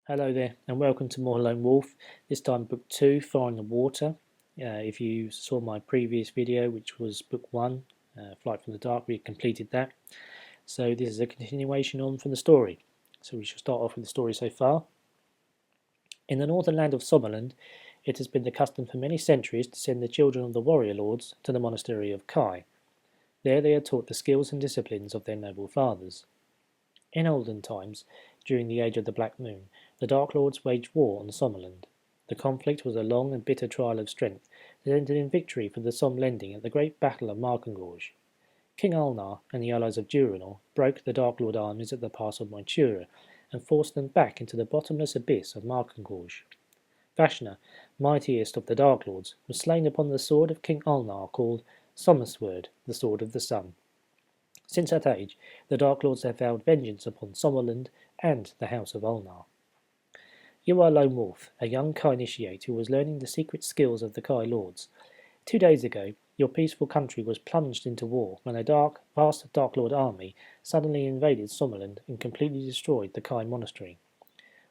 Hello there, and welcome to More Lone Wolf. This time, Book 2, Fire in the Water. If you saw my previous video, which was Book 1, Flight from the Dark, we completed that. So, this is a continuation on from the story. So, we shall start off with the story so far. In the northern land of Sommerland, it has been the custom for many centuries to send the children of the warrior lords to the monastery of Kai. There, they are taught the skills and disciplines of their noble fathers. In olden times, during the age of the Black Moon, the Dark Lords waged war on Sommerland. The conflict was a long and bitter trial of strength that ended in victory for the Somlending at the great battle of Markengorge. King Ulnar and the allies of Durinor broke the Dark Lord armies at the pass of Moitura and forced them back into the bottomless abyss of Markengorge. Vashna, mightiest of the Dark Lords, was slain upon the sword of King Ulnar called Sommersword, the Sword of the Sun. Since that age, the Dark Lords have vowed vengeance upon Sommerland and the House of Ulnar. You are Lone Wolf, a young Kai initiate who was learning the secret skills of the Kai Lords. 2 days ago, your peaceful country was plunged into war when a vast Dark Lord army suddenly invaded Sommerland and completely destroyed the Kai monastery.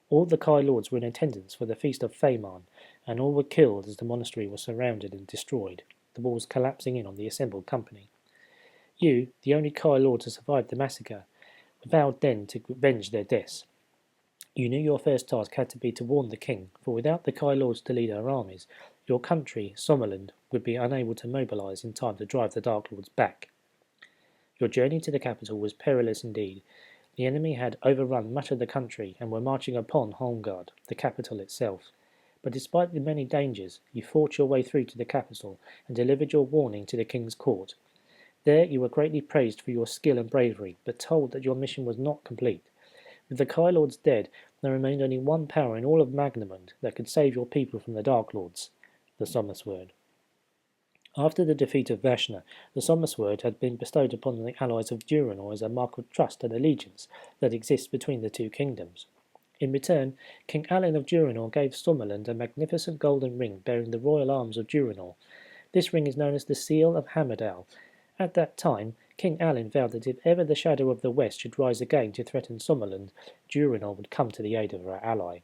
All the Kai Lords were in attendance for the feast of Feiman, and all were killed as the monastery was surrounded and destroyed, the walls collapsing in on the assembled company. You, the only Kai Lord to survive the massacre, vowed then to avenge their deaths. You knew your first task had to be to warn the king, for without the Kai Lords to lead our armies, your country, Sommerland, would be unable to mobilize in time to drive the Dark Lords back. Your journey to the capital was perilous indeed. The enemy had overrun much of the country and were marching upon Holmgard, the capital itself. But despite the many dangers, you fought your way through to the capital and delivered your warning to the king's court. There you were greatly praised for your skill and bravery, but told that your mission was not complete. With the Kai Lords dead, there remained only one power in all of Magnamund that could save your people from the Dark Lords, the Sommersword. After the defeat of Vashna, the Sommersword had been bestowed upon the allies of Durinor as a mark of trust and allegiance that exists between the two kingdoms. In return, King Allen of Durinor gave Sommerland a magnificent golden ring bearing the royal arms of Durinor. This ring is known as the Seal of Hammerdale. At that time, King Allen vowed that if ever the shadow of the West should rise again to threaten Sommerland, Durinor would come to the aid of her ally.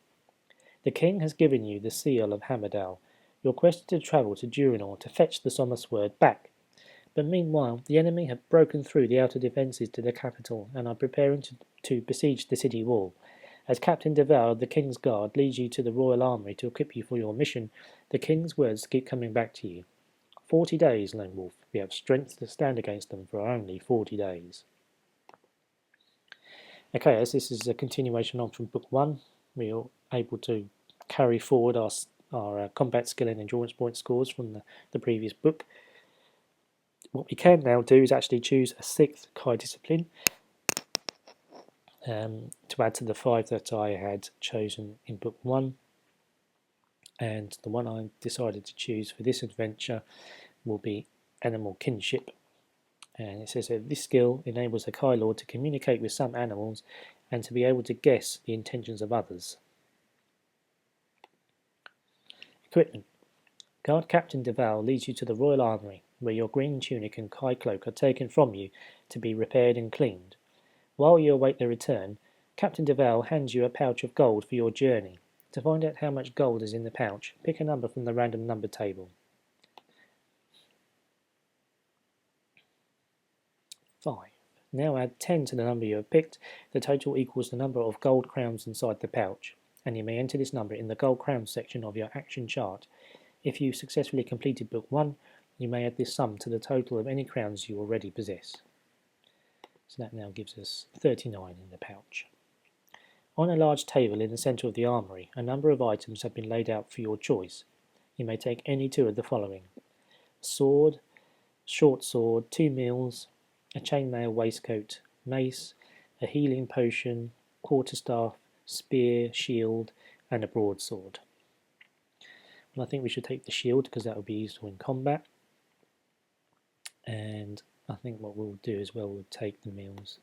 The king has given you the seal of Hammerdale. Your quest is to travel to Durinor to fetch the Sommersword back. But meanwhile, the enemy have broken through the outer defences to the capital and are preparing to besiege the city wall. As Captain Deval of the King's Guard leads you to the Royal Armoury to equip you for your mission, the King's words keep coming back to you. 40 days, Lone Wolf. We have strength to stand against them for only 40 days. Okay, as this is a continuation on from Book 1, we are able to carry forward our combat skill and endurance point scores from the previous book. What we can now do is actually choose a 6th Kai discipline to add to the 5 that I had chosen in Book 1. And the one I decided to choose for this adventure will be Animal Kinship. And it says that this skill enables the Kai Lord to communicate with some animals and to be able to guess the intentions of others. Equipment. Guard Captain Deval leads you to the Royal Armoury, where your green tunic and Kai cloak are taken from you to be repaired and cleaned. While you await their return, Captain Deval hands you a pouch of gold for your journey. To find out how much gold is in the pouch, pick a number from the random number table. 5. Now add 10 to the number you have picked. The total equals the number of gold crowns inside the pouch, and you may enter this number in the gold crowns section of your action chart. If you successfully completed Book 1, you may add this sum to the total of any crowns you already possess. So that now gives us 39 in the pouch. On a large table in the centre of the armoury, a number of items have been laid out for your choice. You may take any two of the following: a sword, short sword, 2 meals, a chainmail waistcoat, mace, a healing potion, quarterstaff, spear, shield, and a broadsword. And I think we should take the shield because that will be useful in combat. And I think what we'll do as well, we'll take the meals.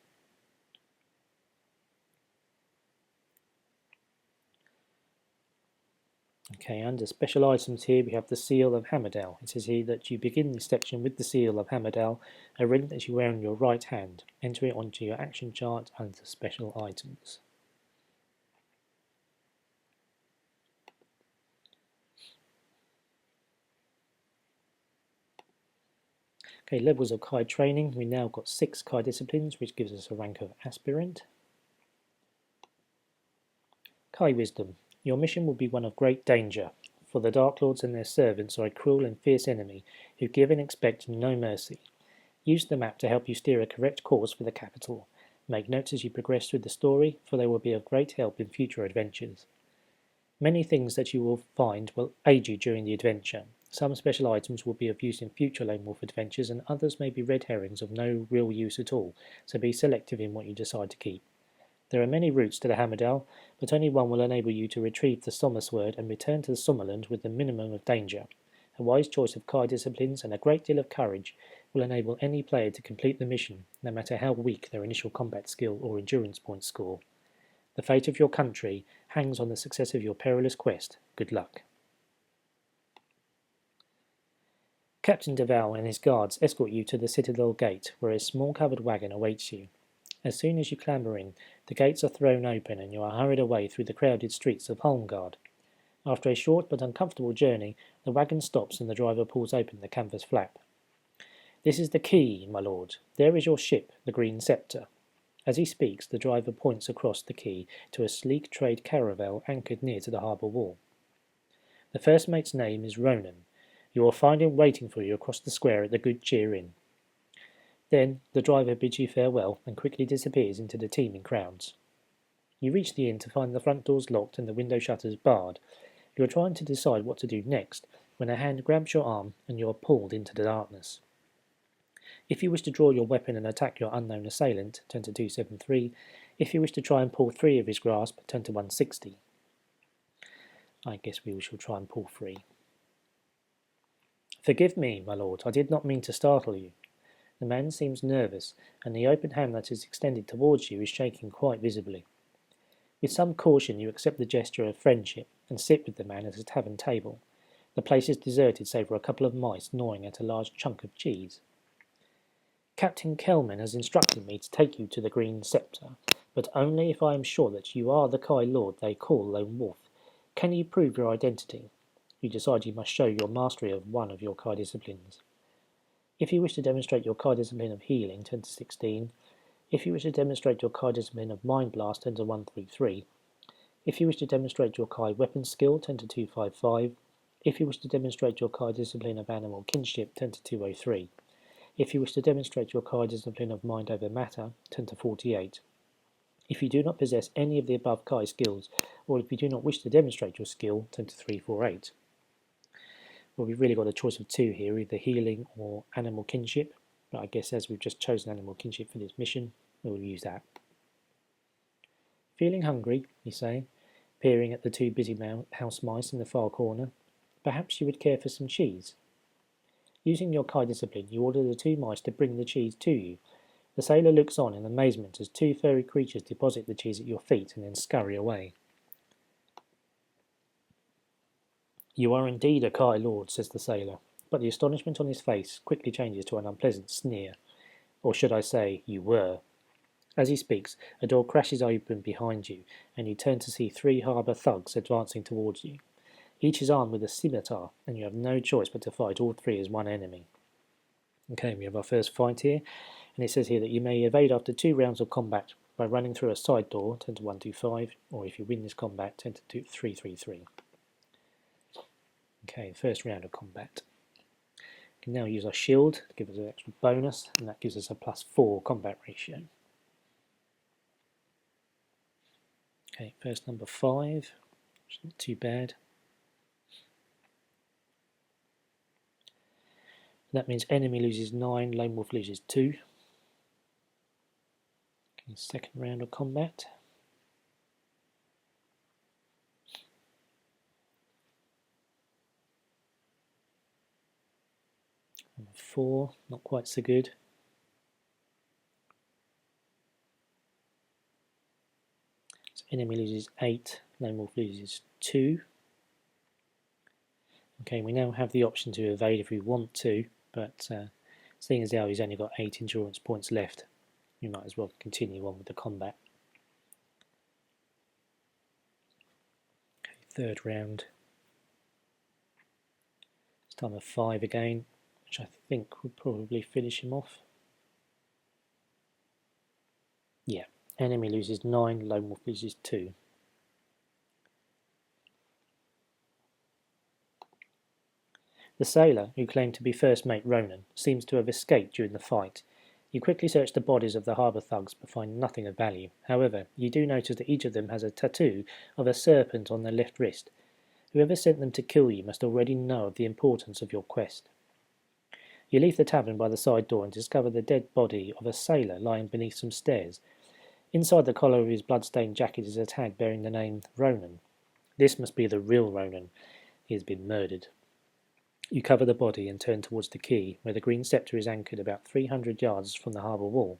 Okay, under special items here we have the Seal of Hammerdale. It says here that you begin this section with the Seal of Hammerdale, a ring that you wear on your right hand. Enter it onto your action chart under special items. Okay, levels of Kai training. We now got 6 Kai disciplines, which gives us a rank of aspirant. Kai wisdom. Your mission will be one of great danger, for the Dark Lords and their servants are a cruel and fierce enemy who give and expect no mercy. Use the map to help you steer a correct course for the capital. Make notes as you progress through the story, for they will be of great help in future adventures. Many things that you will find will aid you during the adventure. Some special items will be of use in future Lone Wolf adventures, and others may be red herrings of no real use at all, so be selective in what you decide to keep. There are many routes to the Hammerdale, but only one will enable you to retrieve the Sommersword and return to the Sommerland with the minimum of danger. A wise choice of Kai disciplines and a great deal of courage will enable any player to complete the mission, no matter how weak their initial combat skill or endurance points score. The fate of your country hangs on the success of your perilous quest. Good luck. Captain Deval and his guards escort you to the Citadel gate, where a small covered wagon awaits you. As soon as you clamber in, the gates are thrown open and you are hurried away through the crowded streets of Holmgard. After a short but uncomfortable journey, the wagon stops and the driver pulls open the canvas flap. "This is the quay, my lord. There is your ship, the Green Sceptre." As he speaks, the driver points across the quay to a sleek trade caravel anchored near to the harbour wall. The first mate's name is Ronan. You will find him waiting for you across the square at the Good Cheer Inn. Then the driver bids you farewell and quickly disappears into the teeming crowds. You reach the inn to find the front doors locked and the window shutters barred. You are trying to decide what to do next when a hand grabs your arm and you are pulled into the darkness. If you wish to draw your weapon and attack your unknown assailant, turn to 273. If you wish to try and pull free of his grasp, turn to 160. I guess we shall try and pull free. "Forgive me, my lord, I did not mean to startle you." The man seems nervous, and the open hand that is extended towards you is shaking quite visibly. With some caution you accept the gesture of friendship, and sit with the man at a tavern table. The place is deserted save for a couple of mice gnawing at a large chunk of cheese. "Captain Kelman has instructed me to take you to the Green Sceptre, but only if I am sure that you are the Kai Lord they call Lone Wolf. Can you prove your identity?" You decide you must show your mastery of one of your Kai disciplines. If you wish to demonstrate your Kai discipline of healing, turn to 16. If you wish to demonstrate your Kai discipline of Mind Blast, turn to 133. If you wish to demonstrate your Kai weapon skill, turn to 255. If you wish to demonstrate your Kai discipline of Animal Kinship, turn to 203. If you wish to demonstrate your Kai discipline of Mind over Matter, turn to 48. If you do not possess any of the above Kai skills, or if you do not wish to demonstrate your skill, turn to 348. Well, we've really got a choice of two here, either healing or animal kinship, but I guess as we've just chosen animal kinship for this mission, we'll use that. "Feeling hungry," you say, peering at the two busy house mice in the far corner. "Perhaps you would care for some cheese." Using your Kai discipline, you order the two mice to bring the cheese to you. The sailor looks on in amazement as two furry creatures deposit the cheese at your feet and then scurry away. "You are indeed a Kai Lord," says the sailor, but the astonishment on his face quickly changes to an unpleasant sneer. "Or should I say, you were." As he speaks, a door crashes open behind you, and you turn to see 3 harbour thugs advancing towards you. Each is armed with a scimitar, and you have no choice but to fight all 3 as one enemy. Okay, we have our first fight here, and it says here that you may evade after 2 rounds of combat by running through a side door, turn to 125, or if you win this combat, turn to 333. Okay, first round of combat. We can now use our shield to give us an extra bonus, and that gives us a +4 combat ratio. Okay, first number 5, which is not too bad. That means enemy loses 9, Lone Wolf loses 2. Okay, second round of combat. Number 4, not quite so good. So enemy loses 8, Lone Wolf loses 2. Okay, we now have the option to evade if we want to, but seeing as how he's only got 8 endurance points left, we might as well continue on with the combat. Okay, third round. This time a 5 again. which I think would probably finish him off. Yeah, enemy loses 9, Lone Wolf loses 2. The sailor, who claimed to be First Mate Ronan, seems to have escaped during the fight. You quickly search the bodies of the harbour thugs but find nothing of value. However, you do notice that each of them has a tattoo of a serpent on their left wrist. Whoever sent them to kill you must already know of the importance of your quest. You leave the tavern by the side door and discover the dead body of a sailor lying beneath some stairs. Inside the collar of his blood-stained jacket is a tag bearing the name Ronan. This must be the real Ronan. He has been murdered. You cover the body and turn towards the quay, where the Green Sceptre is anchored about 300 yards from the harbour wall.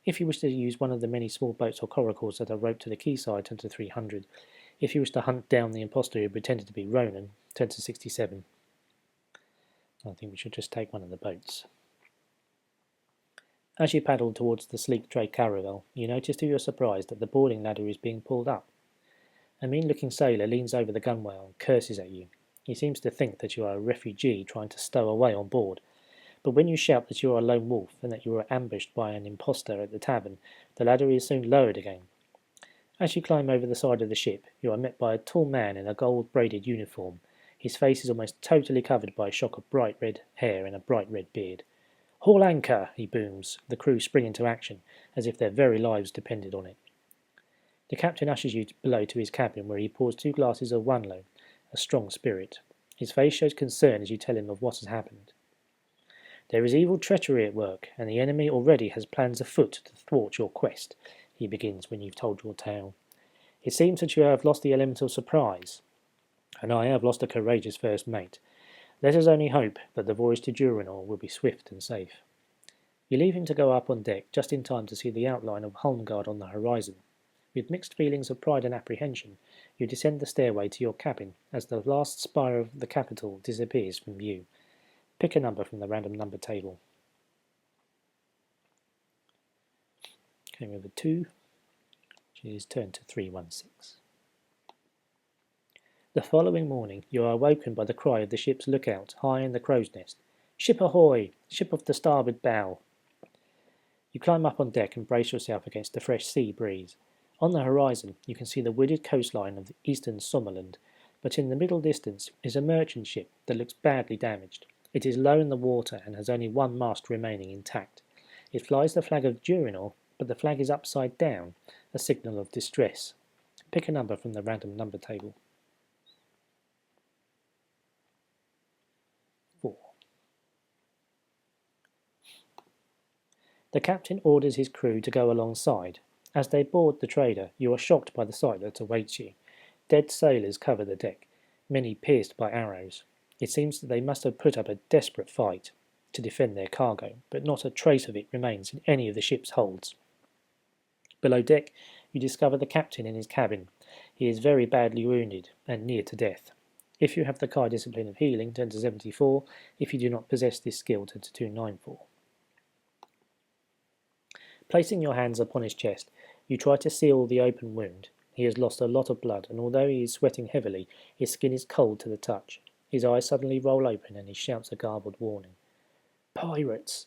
If you wish to use one of the many small boats or coracles that are roped to the quayside, turn to 300. If you wish to hunt down the impostor who pretended to be Ronan, turn to 67. I think we should just take one of the boats. As you paddle towards the sleek trade caravel, you notice to your surprise that the boarding ladder is being pulled up. A mean-looking sailor leans over the gunwale and curses at you. He seems to think that you are a refugee trying to stow away on board, but when you shout that you are a lone wolf and that you were ambushed by an impostor at the tavern, the ladder is soon lowered again. As you climb over the side of the ship, you are met by a tall man in a gold-braided uniform. His face is almost totally covered by a shock of bright red hair and a bright red beard. "Haul anchor!" he booms. The crew spring into action, as if their very lives depended on it. The captain ushers you below to his cabin, where he pours 2 glasses of Wanlo, a strong spirit. His face shows concern as you tell him of what has happened. "There is evil treachery at work, and the enemy already has plans afoot to thwart your quest," he begins when you've told your tale. "It seems that you have lost the element of surprise, and I have lost a courageous first mate. Let us only hope that the voyage to Durinor will be swift and safe." You leave him to go up on deck just in time to see the outline of Holmgard on the horizon. With mixed feelings of pride and apprehension, you descend the stairway to your cabin as the last spire of the capital disappears from view. Pick a number from the random number table. Okay, we have a 2, which is turned to 316. The following morning, you are awoken by the cry of the ship's lookout high in the crow's nest. "Ship ahoy! Ship off the starboard bow!" You climb up on deck and brace yourself against the fresh sea breeze. On the horizon, you can see the wooded coastline of eastern Sommerland, but in the middle distance is a merchant ship that looks badly damaged. It is low in the water and has only one mast remaining intact. It flies the flag of Durinor, but the flag is upside down, a signal of distress. Pick a number from the random number table. 4. The captain orders his crew to go alongside. As they board the trader, you are shocked by the sight that awaits you. Dead sailors cover the deck, many pierced by arrows. It seems that they must have put up a desperate fight to defend their cargo, but not a trace of it remains in any of the ship's holds. Below deck, you discover the captain in his cabin. He is very badly wounded and near to death. If you have the Kai discipline of healing, turn to 74. If you do not possess this skill, turn to 294. Placing your hands upon his chest, you try to seal the open wound. He has lost a lot of blood, and although he is sweating heavily, his skin is cold to the touch. His eyes suddenly roll open, and he shouts a garbled warning. "Pirates!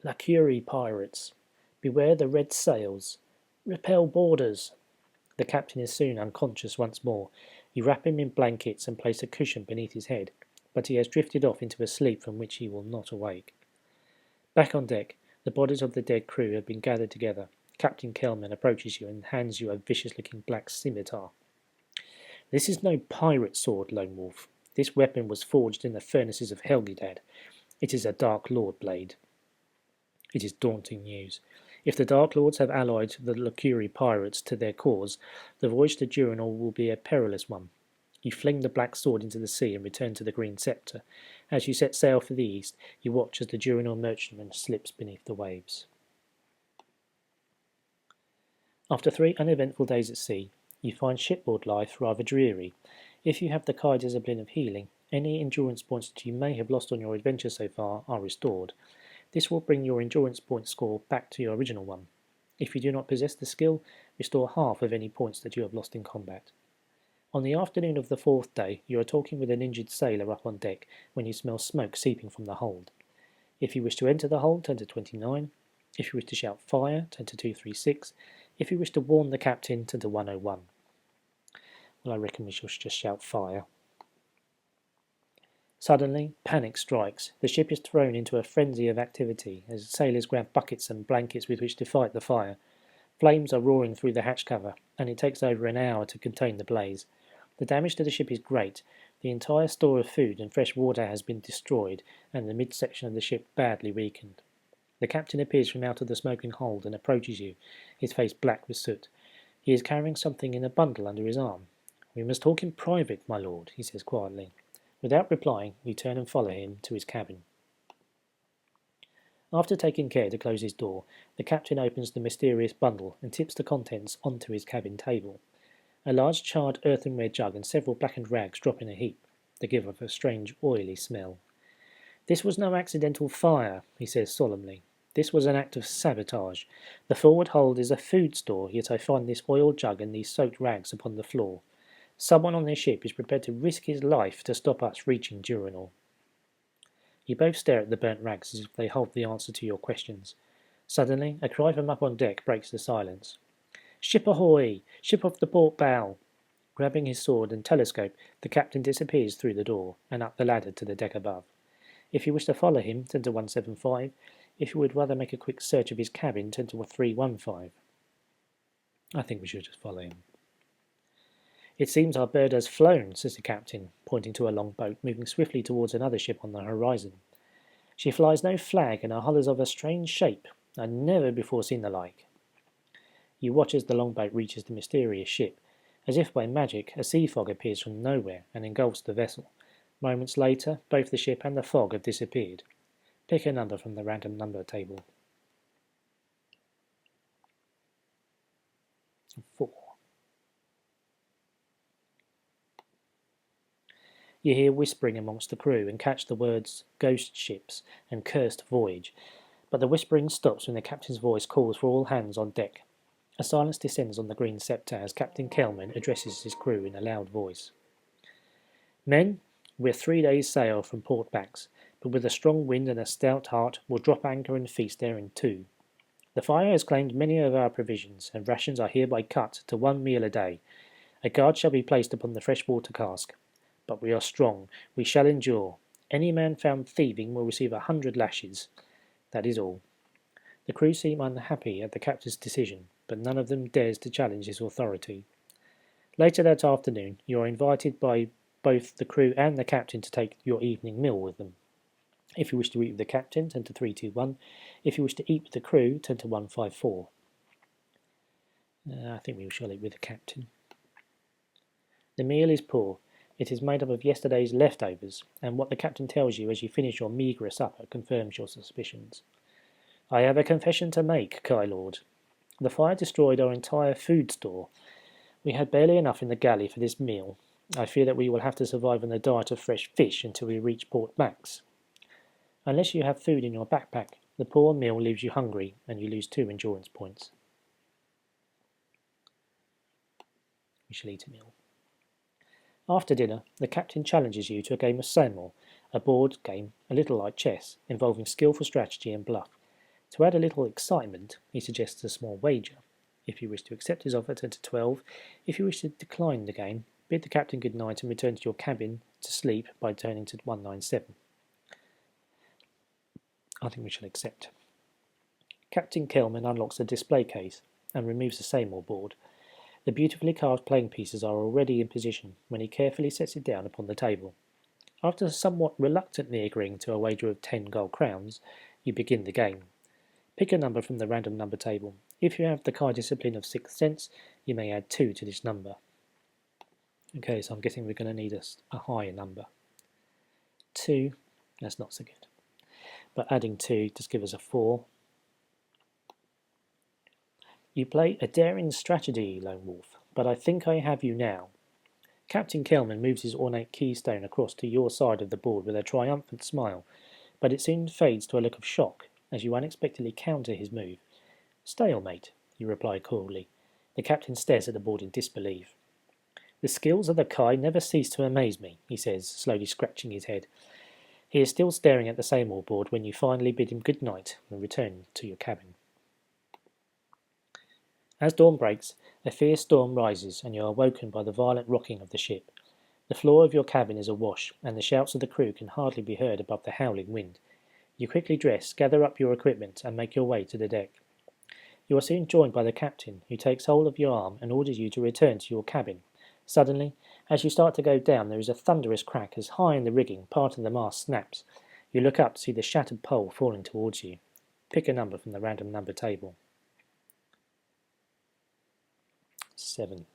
Lacuri pirates! Beware the red sails! Repel boarders!" The captain is soon unconscious once more. You wrap him in blankets and place a cushion beneath his head, but he has drifted off into a sleep from which he will not awake. Back on deck, the bodies of the dead crew have been gathered together. Captain Kelman approaches you and hands you a vicious-looking black scimitar. "This is no pirate sword, Lone Wolf. This weapon was forged in the furnaces of Helgedad. It is a Dark Lord blade." It is daunting news. If the Dark Lords have allied the Lacuri pirates to their cause, the voyage to Durinor will be a perilous one. You fling the black sword into the sea and return to the Green Sceptre. As you set sail for the east, you watch as the Durinor merchantman slips beneath the waves. After 3 uneventful days at sea, you find shipboard life rather dreary. If you have the Kai discipline of healing, any endurance points that you may have lost on your adventure so far are restored. This will bring your endurance point score back to your original one. If you do not possess the skill, restore half of any points that you have lost in combat. On the afternoon of the fourth day, you are talking with an injured sailor up on deck when you smell smoke seeping from the hold. If you wish to enter the hold, turn to 29. If you wish to shout fire, turn to 236. If you wish to warn the captain, turn to 101. Well, I reckon we shall just shout fire. Suddenly, panic strikes. The ship is thrown into a frenzy of activity as sailors grab buckets and blankets with which to fight the fire. Flames are roaring through the hatch cover, and it takes over an hour to contain the blaze. The damage to the ship is great. The entire store of food and fresh water has been destroyed, and the midsection of the ship badly weakened. The captain appears from out of the smoking hold and approaches you, his face black with soot. He is carrying something in a bundle under his arm. "We must talk in private, my lord," he says quietly. Without replying, you turn and follow him to his cabin. After taking care to close his door, the captain opens the mysterious bundle and tips the contents onto his cabin table. A large charred earthenware jug and several blackened rags drop in a heap. They give off a strange oily smell. "This was no accidental fire," he says solemnly. "This was an act of sabotage. The forward hold is a food store, yet I find this oil jug and these soaked rags upon the floor. Someone on this ship is prepared to risk his life to stop us reaching Durinor." You both stare at the burnt rags as if they hold the answer to your questions. Suddenly, a cry from up on deck breaks the silence. "Ship ahoy! Ship off the port bow!" Grabbing his sword and telescope, the captain disappears through the door and up the ladder to the deck above. If you wish to follow him, turn to 175. If you would rather make a quick search of his cabin, turn to 315. I think we should just follow him. "It seems our bird has flown," says the captain, pointing to a long boat moving swiftly towards another ship on the horizon. "She flies no flag, and her hull is of a strange shape. I never before seen the like." You watch as the longboat reaches the mysterious ship. As if by magic, a sea fog appears from nowhere and engulfs the vessel. Moments later, both the ship and the fog have disappeared. Pick a number from the random number table. 4. You hear whispering amongst the crew and catch the words "ghost ships" and "cursed voyage," but the whispering stops when the captain's voice calls for all hands on deck. A silence descends on the Green Sceptre as Captain Kelman addresses his crew in a loud voice. "Men, we're 3 days' sail from Port Bax, but with a strong wind and a stout heart we'll drop anchor and feast there in 2. The fire has claimed many of our provisions, and rations are hereby cut to 1 meal a day. A guard shall be placed upon the freshwater cask. But we are strong, we shall endure. Any man found thieving will receive 100 lashes. That is all." The crew seem unhappy at the captain's decision, but none of them dares to challenge his authority. Later that afternoon, you are invited by both the crew and the captain to take your evening meal with them. If you wish to eat with the captain, turn to 321. If you wish to eat with the crew, turn to 154. I think we shall eat with the captain. The meal is poor. It is made up of yesterday's leftovers, and what the captain tells you as you finish your meagre supper confirms your suspicions. "I have a confession to make, Kai Lord. The fire destroyed our entire food store. We had barely enough in the galley for this meal. I fear that we will have to survive on a diet of fresh fish until we reach Port Bax. Unless you have food in your backpack, the poor meal leaves you hungry, and you lose 2 endurance points." We shall eat a meal. After dinner, the captain challenges you to a game of Seymour, a board game a little like chess, involving skillful strategy and bluff. To add a little excitement, he suggests a small wager. If you wish to accept his offer, turn to 12. If you wish to decline the game, bid the captain good night and return to your cabin to sleep by turning to 197. I think we shall accept. Captain Kelman unlocks a display case and removes the Seymour board. The beautifully carved playing pieces are already in position when he carefully sets it down upon the table. After somewhat reluctantly agreeing to a wager of 10 gold crowns, you begin the game. Pick a number from the random number table. If you have the Kai discipline of 6th sense, you may add 2 to this number. Okay, so I'm guessing we're going to need a higher number. 2, that's not so good. But adding 2 just gives us a 4. You play a daring strategy, Lone Wolf, but I think I have you now. Captain Kelman moves his ornate keystone across to your side of the board with a triumphant smile, but it soon fades to a look of shock as you unexpectedly counter his move. "Stalemate," you reply coolly. The captain stares at the board in disbelief. "The skills of the Kai never cease to amaze me," he says, slowly scratching his head. He is still staring at the Seymour board when you finally bid him good night and return to your cabin. As dawn breaks, a fierce storm rises and you are woken by the violent rocking of the ship. The floor of your cabin is awash, and the shouts of the crew can hardly be heard above the howling wind. You quickly dress, gather up your equipment, and make your way to the deck. You are soon joined by the captain, who takes hold of your arm and orders you to return to your cabin. Suddenly, as you start to go down, there is a thunderous crack as high in the rigging part of the mast snaps. You look up to see the shattered pole falling towards you. Pick a number from the random number table. 7.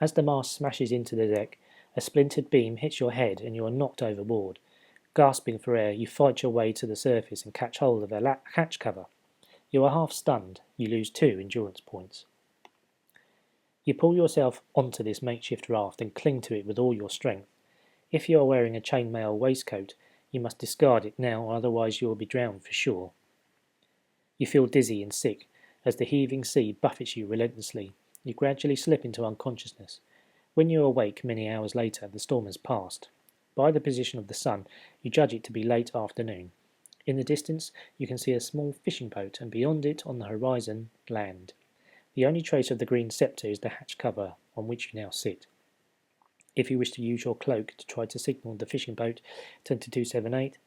As the mast smashes into the deck, a splintered beam hits your head and you are knocked overboard. Gasping for air, you fight your way to the surface and catch hold of a hatch cover. You are half stunned. You lose 2 endurance points. You pull yourself onto this makeshift raft and cling to it with all your strength. If you are wearing a chainmail waistcoat, you must discard it now, otherwise you will be drowned for sure. You feel dizzy and sick as the heaving sea buffets you relentlessly. You gradually slip into unconsciousness. When you awake many hours later, the storm has passed. By the position of the sun, you judge it to be late afternoon. In the distance, you can see a small fishing boat, and beyond it, on the horizon, land. The only trace of the green sceptre is the hatch cover on which you now sit. If you wish to use your cloak to try to signal the fishing boat, turn to 278,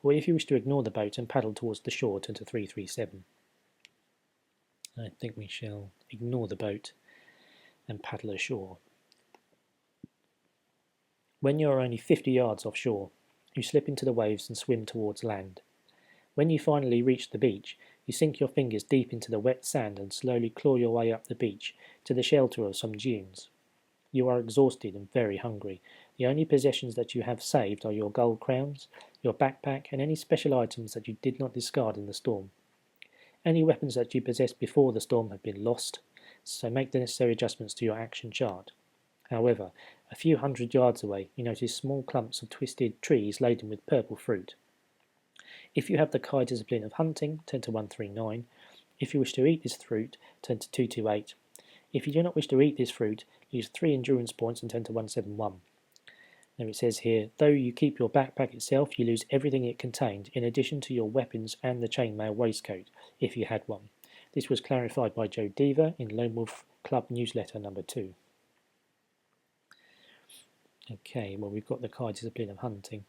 or if you wish to ignore the boat and paddle towards the shore, turn to 337. I think we shall ignore the boat and paddle ashore. When you are only 50 yards offshore, you slip into the waves and swim towards land. When you finally reach the beach, you sink your fingers deep into the wet sand and slowly claw your way up the beach to the shelter of some dunes. You are exhausted and very hungry. The only possessions that you have saved are your gold crowns, your backpack, and any special items that you did not discard in the storm. Any weapons that you possessed before the storm have been lost, so make the necessary adjustments to your action chart. However, a few hundred yards away, you notice small clumps of twisted trees laden with purple fruit. If you have the Kai discipline of hunting, turn to 139. If you wish to eat this fruit, turn to 228. If you do not wish to eat this fruit, use 3 endurance points and turn to 171. Now it says here, though you keep your backpack itself, you lose everything it contained, in addition to your weapons and the chainmail waistcoat, if you had one. This was clarified by Joe Deaver in Lone Wolf Club newsletter number 2. Okay, well we've got the Kai discipline of hunting.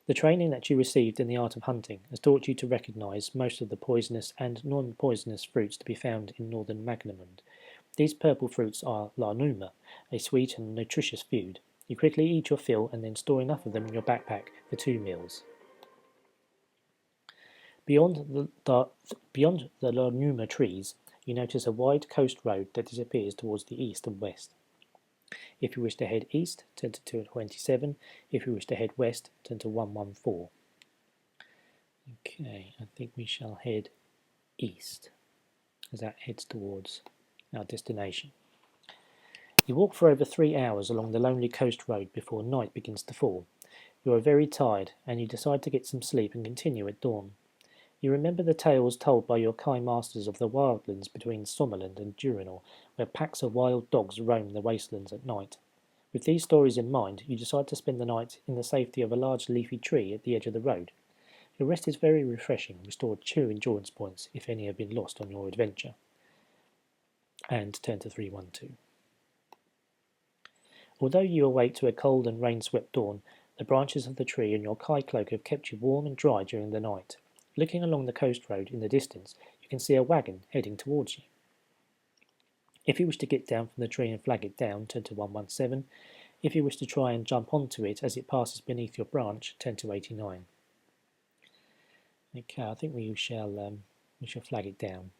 The training that you received in the art of hunting has taught you to recognise most of the poisonous and non-poisonous fruits to be found in northern Magnamund. These purple fruits are Larnuma, a sweet and nutritious food. You quickly eat your fill and then store enough of them in your backpack for 2 meals. Beyond the Larnuma trees, you notice a wide coast road that disappears towards the east and west. If you wish to head east, turn to 227. If you wish to head west, turn to 114. Okay, I think we shall head east as that heads towards our destination. You walk for over 3 hours along the lonely coast road before night begins to fall. You are very tired and you decide to get some sleep and continue at dawn. You remember the tales told by your Kai masters of the wildlands between Sommerland and Durinor, where packs of wild dogs roam the wastelands at night. With these stories in mind, you decide to spend the night in the safety of a large leafy tree at the edge of the road. Your rest is very refreshing, restored 2 endurance points if any have been lost on your adventure. And turn to 312. Although you awake to a cold and rain-swept dawn, the branches of the tree and your Kai cloak have kept you warm and dry during the night. Looking along the coast road in the distance, you can see a wagon heading towards you. If you wish to get down from the tree and flag it down, turn to 117. If you wish to try and jump onto it as it passes beneath your branch, turn to 89. Okay, I think we shall flag it down.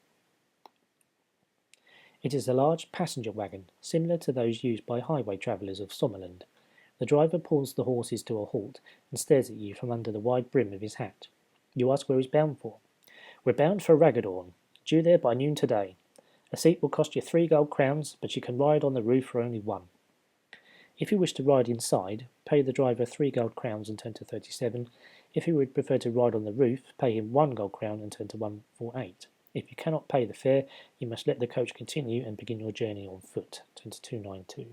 It is a large passenger wagon, similar to those used by highway travellers of Sommerland. The driver pulls the horses to a halt and stares at you from under the wide brim of his hat. You ask where he's bound for. We're bound for Raggadorn, due there by noon today. A seat will cost you 3 gold crowns, but you can ride on the roof for only 1. If you wish to ride inside, pay the driver 3 gold crowns and turn to 37. If you would prefer to ride on the roof, pay him 1 gold crown and turn to 148. If you cannot pay the fare, you must let the coach continue and begin your journey on foot. 22.92.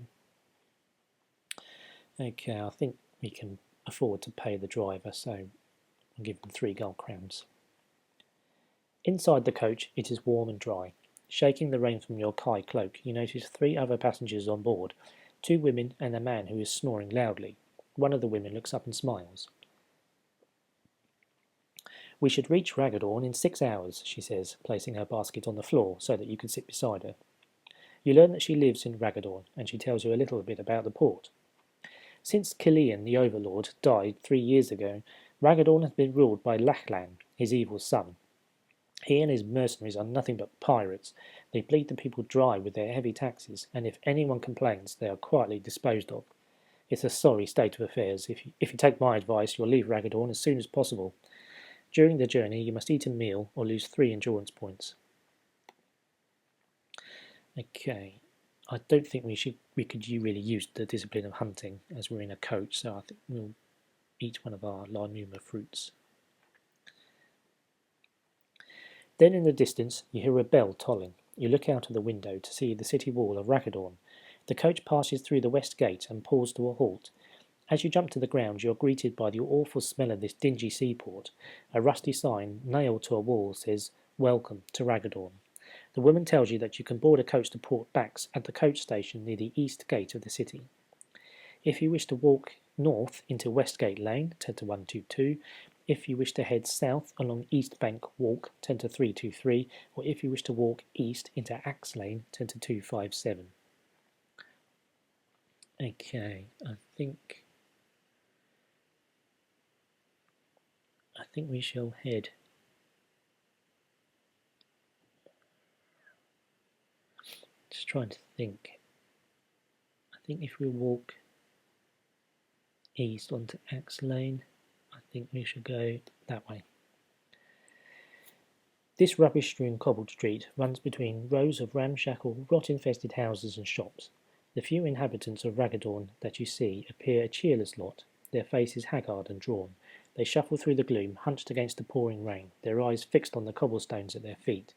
Okay, I think we can afford to pay the driver, so I'll give them 3 gold crowns. Inside the coach, it is warm and dry. Shaking the rain from your Kai cloak, you notice 3 other passengers on board, 2 women and a man who is snoring loudly. One of the women looks up and smiles. We should reach Raggadorn in 6 hours, she says, placing her basket on the floor so that you can sit beside her. You learn that she lives in Raggadorn, and she tells you a little bit about the port. Since Kilian, the Overlord, died 3 years ago, Raggadorn has been ruled by Lachlan, his evil son. He and his mercenaries are nothing but pirates. They bleed the people dry with their heavy taxes, and if anyone complains, they are quietly disposed of. It's a sorry state of affairs. If you take my advice, you'll leave Raggadorn as soon as possible. During the journey, you must eat a meal or lose 3 endurance points. Okay, I don't think we could really use the discipline of hunting as we're in a coach, so I think we'll eat one of our Limuma fruits. Then in the distance you hear a bell tolling. You look out of the window to see the city wall of Raggadorn. The coach passes through the west gate and pulls to a halt. As you jump to the ground, you are greeted by the awful smell of this dingy seaport. A rusty sign nailed to a wall says, "Welcome to Raggadorn." The woman tells you that you can board a coach to Port Bax at the coach station near the east gate of the city. If you wish to walk north into Westgate Lane, 10 to 122, if you wish to head south along East Bank Walk, 10 to 323, or if you wish to walk east into Axe Lane, 10 to 257. Okay, I think we shall head. Just trying to think. I think if we walk east onto Axe Lane, I think we should go that way. This rubbish-strewn cobbled street runs between rows of ramshackle, rot-infested houses and shops. The few inhabitants of Raggadorn that you see appear a cheerless lot, their faces haggard and drawn. They shuffle through the gloom, hunched against the pouring rain, their eyes fixed on the cobblestones at their feet.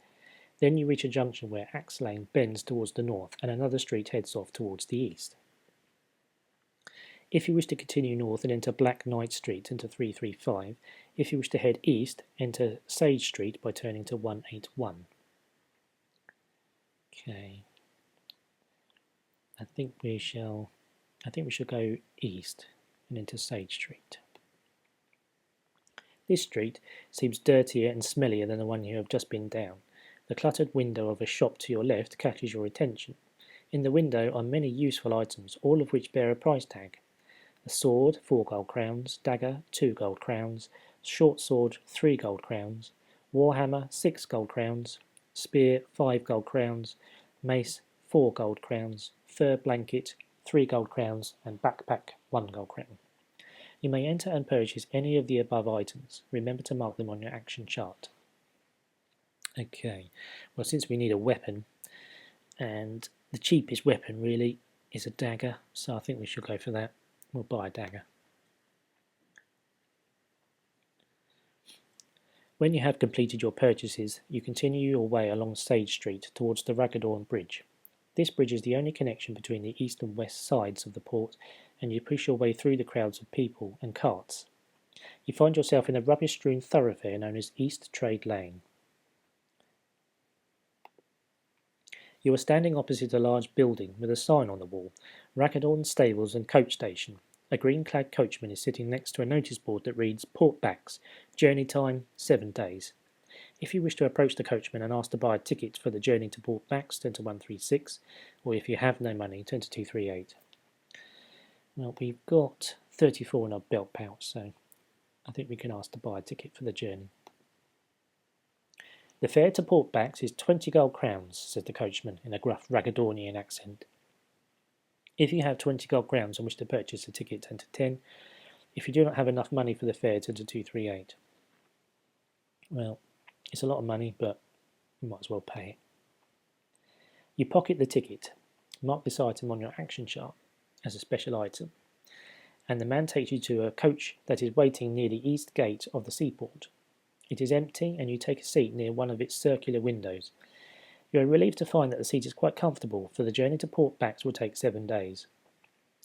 Then you reach a junction where Axe Lane bends towards the north and another street heads off towards the east. If you wish to continue north and enter Black Knight Street into 335, if you wish to head east, enter Sage Street by turning to 181. Okay. I think we shall go east and into Sage Street. This street seems dirtier and smellier than the one you have just been down. The cluttered window of a shop to your left catches your attention. In the window are many useful items, all of which bear a price tag. A sword, 4 gold crowns, dagger, 2 gold crowns, short sword, 3 gold crowns, warhammer, 6 gold crowns, spear, 5 gold crowns, mace, 4 gold crowns, fur blanket, 3 gold crowns, and backpack, 1 gold crown. You may enter and purchase any of the above items. Remember to mark them on your action chart. Okay, well, since we need a weapon, and the cheapest weapon really is a dagger, so I think we should go for that. We'll buy a dagger. When you have completed your purchases, you continue your way along Sage Street towards the Raggadorn Bridge. This bridge is the only connection between the east and west sides of the port, and you push your way through the crowds of people and carts. You find yourself in a rubbish-strewn thoroughfare known as East Trade Lane. You are standing opposite a large building with a sign on the wall, Raggadorn Stables and Coach Station. A green-clad coachman is sitting next to a notice board that reads Port Bax, journey time 7 days. If you wish to approach the coachman and ask to buy a ticket for the journey to Port Bax, turn to 136, or if you have no money, turn to 238. Well, we've got 34 in our belt pouch, so I think we can ask to buy a ticket for the journey. The fare to Port Bax is 20 gold crowns, said the coachman in a gruff Raggadornian accent. If you have 20 gold crowns and wish to purchase a ticket, turn to 10. If you do not have enough money for the fare, turn to 238. Well, it's a lot of money, but you might as well pay it. You pocket the ticket, mark this item on your action chart as a special item, and the man takes you to a coach that is waiting near the east gate of the seaport. It is empty and you take a seat near one of its circular windows. You are relieved to find that the seat is quite comfortable, for the journey to Port Bax will take 7 days.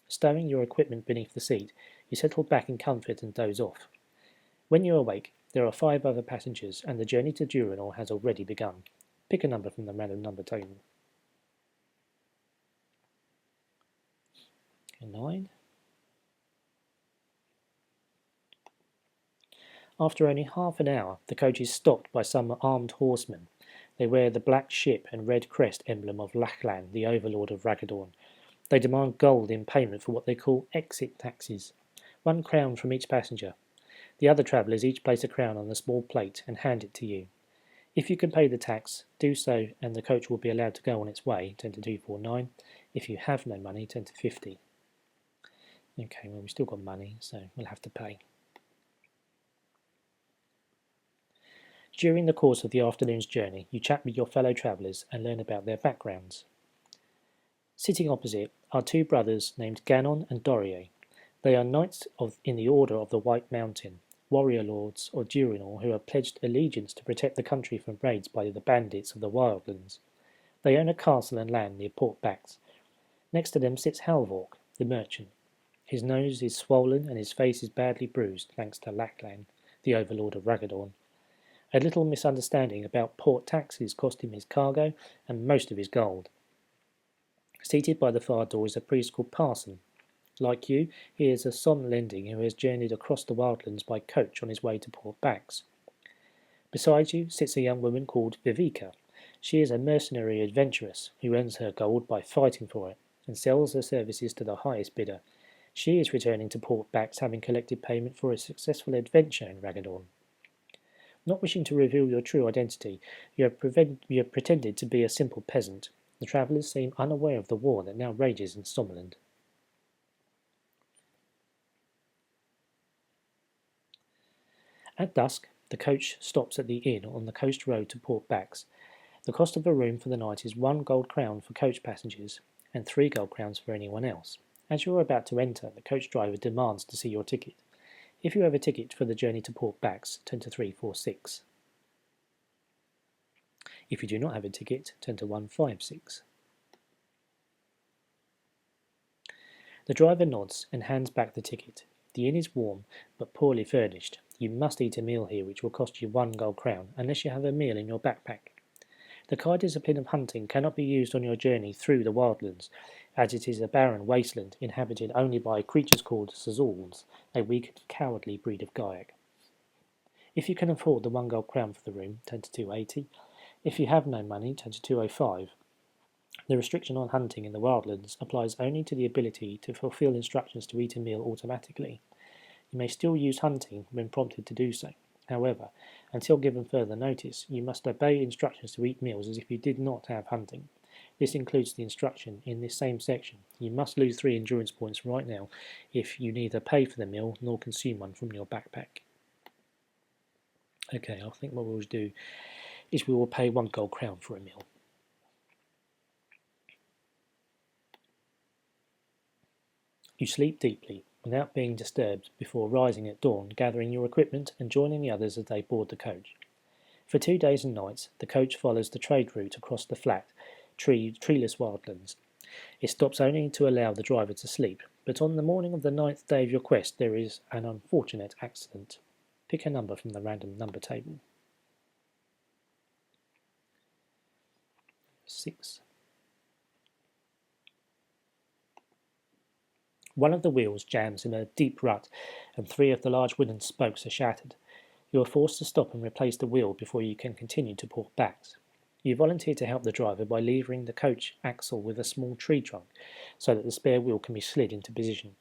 Stowing your equipment beneath the seat, you settle back in comfort and doze off. When you awake, there are 5 other passengers and the journey to Durinor has already begun. Pick a number from the random number table. 9. After only half an hour, the coach is stopped by some armed horsemen. They wear the black ship and red crest emblem of Lachlan, the overlord of Ragaddorn. They demand gold in payment for what they call exit taxes, 1 crown from each passenger. The other travellers each place a crown on a small plate and hand it to you. If you can pay the tax, do so and the coach will be allowed to go on its way, 10 to 249. If you have no money, 10 to 50. Okay, well we've still got money, so we'll have to pay. During the course of the afternoon's journey, you chat with your fellow travellers and learn about their backgrounds. Sitting opposite are 2 brothers named Ganon and Dorier. They are knights in the Order of the White Mountain, warrior lords of Durinor who have pledged allegiance to protect the country from raids by the bandits of the Wildlands. They own a castle and land near Port Bax. Next to them sits Halvork, the merchant. His nose is swollen and his face is badly bruised thanks to Lachlan, the overlord of Ragaddorn. A little misunderstanding about port taxes cost him his cargo and most of his gold. Seated by the far door is a priest called Parson. Like you, he is a Somlending who has journeyed across the Wildlands by coach on his way to Port Bax. Beside you sits a young woman called Viveka. She is a mercenary adventuress who earns her gold by fighting for it and sells her services to the highest bidder. She is returning to Port Bax having collected payment for a successful adventure in Ragaddorn. Not wishing to reveal your true identity, you have pretended to be a simple peasant. The travellers seem unaware of the war that now rages in Sommerland. At dusk, the coach stops at the inn on the coast road to Port Bax. The cost of a room for the night is 1 gold crown for coach passengers and 3 gold crowns for anyone else. As you are about to enter, the coach driver demands to see your ticket. If you have a ticket for the journey to Port Bax, turn to 346. If you do not have a ticket, turn to 156. The driver nods and hands back the ticket. The inn is warm, but poorly furnished. You must eat a meal here, which will cost you 1 gold crown, unless you have a meal in your backpack. The Kai discipline of hunting cannot be used on your journey through the Wildlands, as it is a barren wasteland inhabited only by creatures called Sazals, a weak and cowardly breed of Gaiac. If you can afford the 1 gold crown for the room, turn to 280. If you have no money, turn to 205. The restriction on hunting in the Wildlands applies only to the ability to fulfill instructions to eat a meal automatically. You may still use hunting when prompted to do so. However, until given further notice, you must obey instructions to eat meals as if you did not have hunting. This includes the instruction in this same section. You must lose 3 endurance points right now if you neither pay for the meal nor consume one from your backpack. Okay, I think what we'll do is we will pay 1 gold crown for a meal. You sleep deeply, without being disturbed, before rising at dawn, gathering your equipment and joining the others as they board the coach. For 2 days and nights, the coach follows the trade route across the flat, treeless wildlands. It stops only to allow the driver to sleep, but on the morning of the 9th day of your quest there is an unfortunate accident. Pick a number from the random number table. 6. One of the wheels jams in a deep rut, and 3 of the large wooden spokes are shattered. You are forced to stop and replace the wheel before you can continue to Port Bax. You volunteer to help the driver by levering the coach axle with a small tree trunk, so that the spare wheel can be slid into position.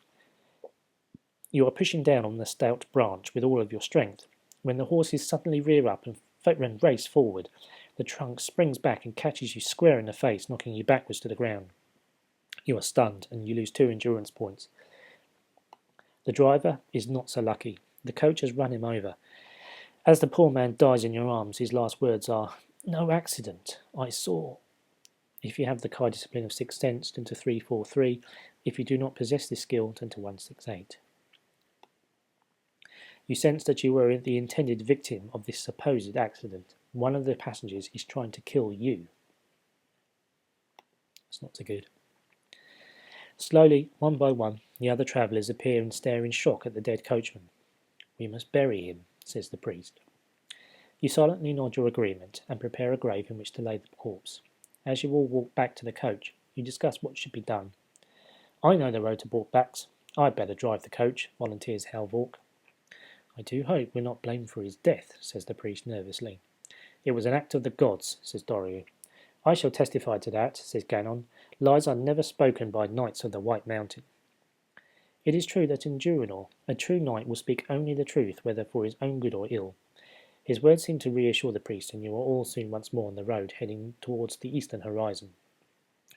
You are pushing down on the stout branch with all of your strength, when the horses suddenly rear up and race forward. The trunk springs back and catches you square in the face, knocking you backwards to the ground. You are stunned, and you lose 2 endurance points. The driver is not so lucky. The coach has run him over. As the poor man dies in your arms, his last words are, "No accident, I saw." If you have the Kai discipline of 6th sense, turn to 343. If you do not possess this skill, turn to 168. You sense that you were the intended victim of this supposed accident. One of the passengers is trying to kill you. It's not so good. Slowly, one by one, the other travellers appear and stare in shock at the dead coachman. We must bury him, says the priest. You silently nod your agreement and prepare a grave in which to lay the corpse. As you all walk back to the coach, you discuss what should be done. I know the road to Borkbacks. I'd better drive the coach, volunteers Halvork. I do hope we're not blamed for his death, says the priest nervously. It was an act of the gods, says Doriu. I shall testify to that, says Ganon. Lies are never spoken by knights of the White Mountain. It is true that in Durinor, a true knight will speak only the truth, whether for his own good or ill. His words seem to reassure the priest, and you are all soon once more on the road, heading towards the eastern horizon.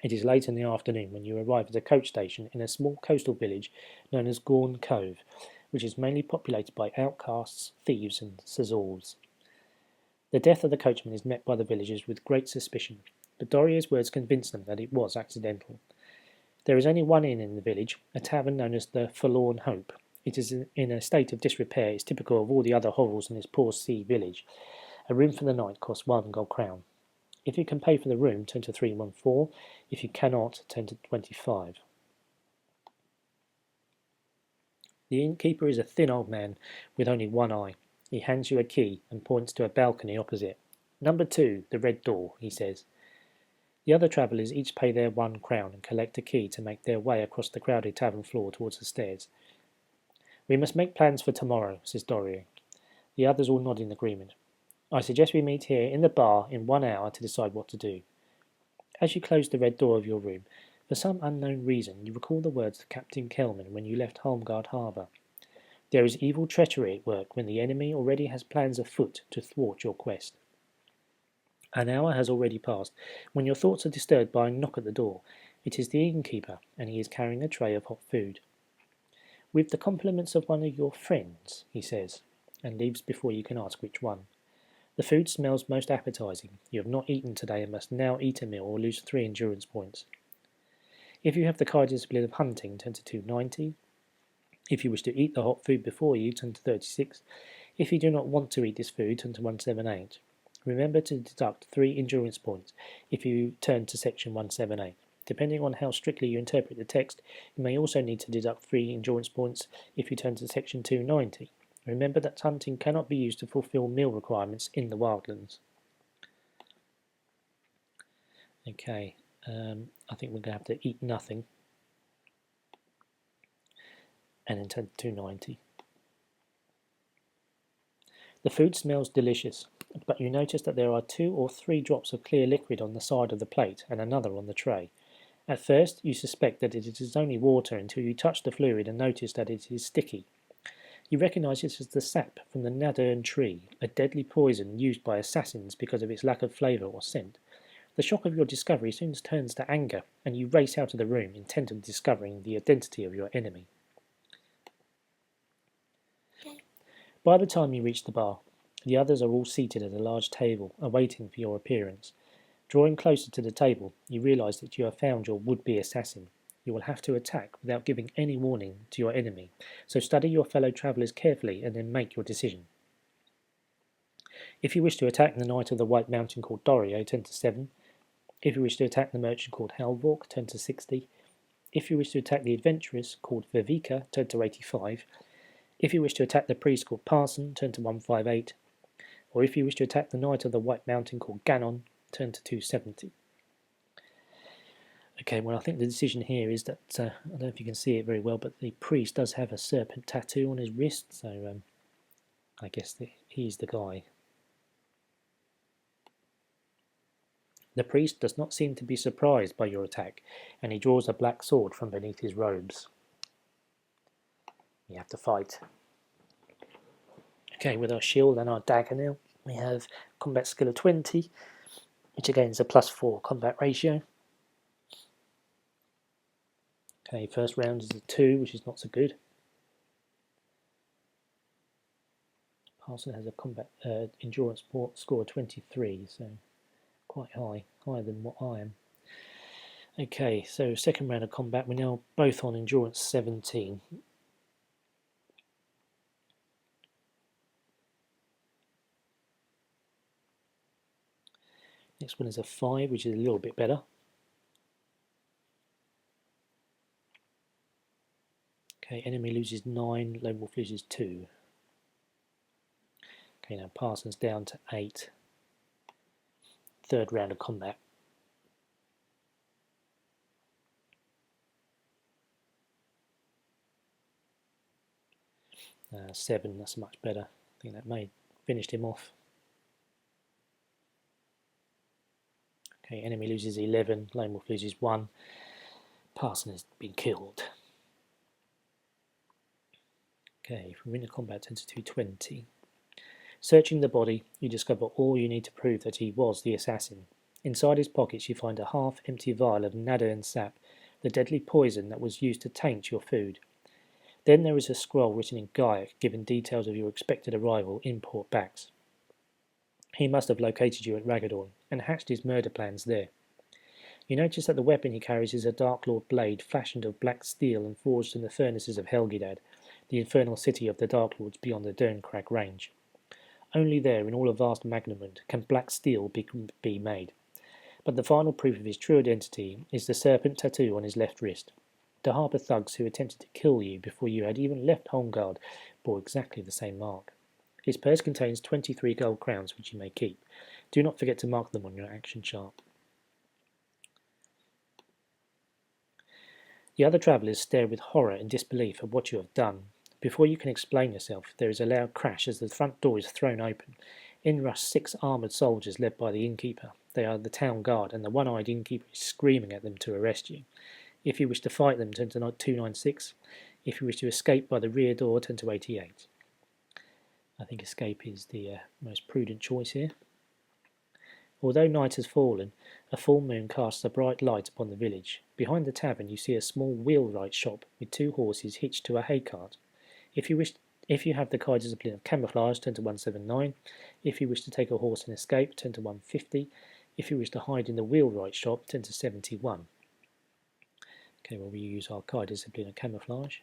It is late in the afternoon when you arrive at a coach station in a small coastal village known as Gorn Cove, which is mainly populated by outcasts, thieves, and Sazals. The death of the coachman is met by the villagers with great suspicion, but Doriu's words convince them that it was accidental. There is only one inn in the village, a tavern known as the Forlorn Hope. It is in a state of disrepair. It's typical of all the other hovels in this poor sea village. A room for the night costs 1 gold crown. If you can pay for the room, turn to 314. If you cannot, turn to 25. The innkeeper is a thin old man with only one eye. He hands you a key and points to a balcony opposite. Number 2, the red door, he says. The other travellers each pay their 1 crown and collect a key to make their way across the crowded tavern floor towards the stairs. We must make plans for tomorrow, says Doriu. The others all nod in agreement. I suggest we meet here in the bar in 1 hour to decide what to do. As you close the red door of your room, for some unknown reason you recall the words of Captain Kelman when you left Holmgard Harbour. There is evil treachery at work when the enemy already has plans afoot to thwart your quest. An hour has already passed when your thoughts are disturbed by a knock at the door. It is the innkeeper, and he is carrying a tray of hot food. With the compliments of one of your friends, he says, and leaves before you can ask which one. The food smells most appetizing. You have not eaten today and must now eat a meal or lose 3 endurance points. If you have the courageous ability of hunting, turn to 290. If you wish to eat the hot food before you, turn to 36. If you do not want to eat this food, turn to 178. Remember to deduct 3 endurance points if you turn to section 178. Depending on how strictly you interpret the text, you may also need to deduct 3 endurance points if you turn to section 290. Remember that hunting cannot be used to fulfill meal requirements in the wildlands. Okay, I think we're going to have to eat nothing. And then turn to 290. The food smells delicious, but you notice that there are 2 or 3 drops of clear liquid on the side of the plate and another on the tray. At first, you suspect that it is only water until you touch the fluid and notice that it is sticky. You recognise it as the sap from the nadern tree, a deadly poison used by assassins because of its lack of flavour or scent. The shock of your discovery soon turns to anger, and you race out of the room, intent on discovering the identity of your enemy. By the time you reach the bar, the others are all seated at a large table, awaiting for your appearance. Drawing closer to the table, you realise that you have found your would-be assassin. You will have to attack without giving any warning to your enemy, so study your fellow travellers carefully and then make your decision. If you wish to attack the knight of the White Mountain called Doriu, turn to 7. If you wish to attack the merchant called Halvork, turn to 60. If you wish to attack the adventuress called Viveka, turn to 85. If you wish to attack the priest called Parson, turn to 158. Or if you wish to attack the knight of the White Mountain called Ganon, turn to 270. Okay, well I think the decision here is that, I don't know if you can see it very well, but the priest does have a serpent tattoo on his wrist, so I guess he's the guy. The priest does not seem to be surprised by your attack, and he draws a black sword from beneath his robes. You have to fight. Okay, with our shield and our dagger now, we have combat skill of 20, which again is a +4 combat ratio. Okay, first round is a 2, which is not so good. Parson has a combat endurance score of 23, so quite high, higher than what I am. Okay, so second round of combat, we're now both on endurance 17. Next one is a 5, which is a little bit better. Okay, enemy loses 9, lone wolf loses 2. Okay, now Parsons down to 8. Third round of combat. 7, that's much better. I think that may finished him off. Okay, enemy loses 11, lone wolf loses 1. Parson has been killed. Okay, from into combat 10 to 220. Searching the body, you discover all you need to prove that he was the assassin. Inside his pockets you find a half-empty vial of Nadaern sap, the deadly poison that was used to taint your food. Then there is a scroll written in Gaelic giving details of your expected arrival in Port Bax. He must have located you at Raggadorn and hatched his murder plans there. You notice that the weapon he carries is a Dark Lord blade fashioned of black steel and forged in the furnaces of Helgedad, the infernal city of the Dark Lords beyond the Derncrag range. Only there, in all of vast Magnamund, can black steel be made. But the final proof of his true identity is the serpent tattoo on his left wrist. The harbour thugs who attempted to kill you before you had even left Holmgard bore exactly the same mark. His purse contains 23 gold crowns, which you may keep. Do not forget to mark them on your action chart. The other travellers stare with horror and disbelief at what you have done. Before you can explain yourself, there is a loud crash as the front door is thrown open. In rush 6 armoured soldiers led by the innkeeper. They are the town guard, and the one-eyed innkeeper is screaming at them to arrest you. If you wish to fight them, turn to 296. If you wish to escape by the rear door, turn to 88. I think escape is the most prudent choice here. Although night has fallen, a full moon casts a bright light upon the village. Behind the tavern you see a small wheelwright shop with 2 horses hitched to a hay cart. If you have the Kai discipline of camouflage, turn to 179. If you wish to take a horse and escape, turn to 150. If you wish to hide in the wheelwright shop, turn to 71. Okay, well, we use our Kai discipline of camouflage.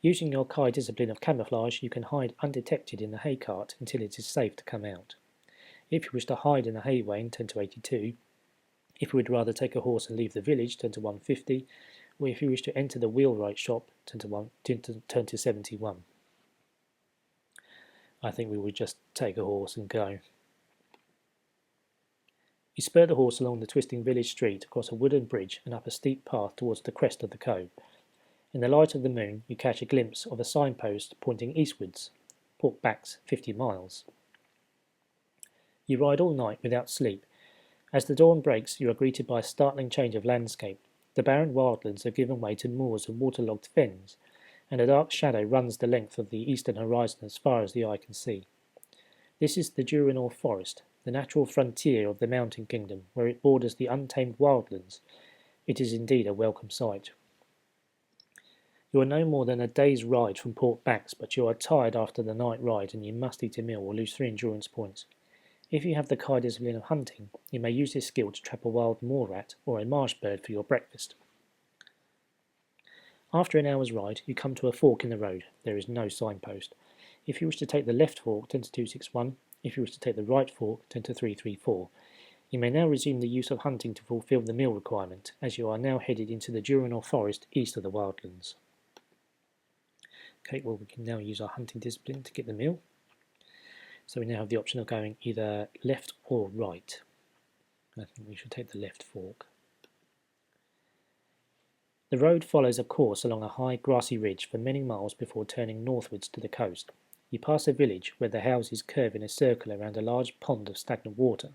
Using your Kai discipline of camouflage, you can hide undetected in the hay cart until it is safe to come out. If you wish to hide in the hay wain, turn to 82. If you would rather take a horse and leave the village, turn to 150. Or if you wish to enter the wheelwright shop, turn to 71. I think we would just take a horse and go. You spur the horse along the twisting village street, across a wooden bridge and up a steep path towards the crest of the cove. In the light of the moon, you catch a glimpse of a signpost pointing eastwards, Port Bax 50 miles. You ride all night without sleep. As the dawn breaks, you are greeted by a startling change of landscape. The barren wildlands have given way to moors and waterlogged fens, and a dark shadow runs the length of the eastern horizon as far as the eye can see. This is the Durinor Forest, the natural frontier of the Mountain Kingdom, where it borders the untamed wildlands. It is indeed a welcome sight. You are no more than a day's ride from Port Bax, but you are tired after the night ride and you must eat a meal or lose 3 endurance points. If you have the Kai discipline of hunting, you may use this skill to trap a wild moor rat or a marsh bird for your breakfast. After an hour's ride, you come to a fork in the road. There is no signpost. If you wish to take the left fork, turn to 261. If you wish to take the right fork, turn to 334. You may now resume the use of hunting to fulfill the meal requirement, as you are now headed into the Durinor Forest east of the wildlands. Okay, well, we can now use our hunting discipline to get the meal. So we now have the option of going either left or right. I think we should take the left fork. The road follows a course along a high grassy ridge for many miles before turning northwards to the coast. You pass a village where the houses curve in a circle around a large pond of stagnant water.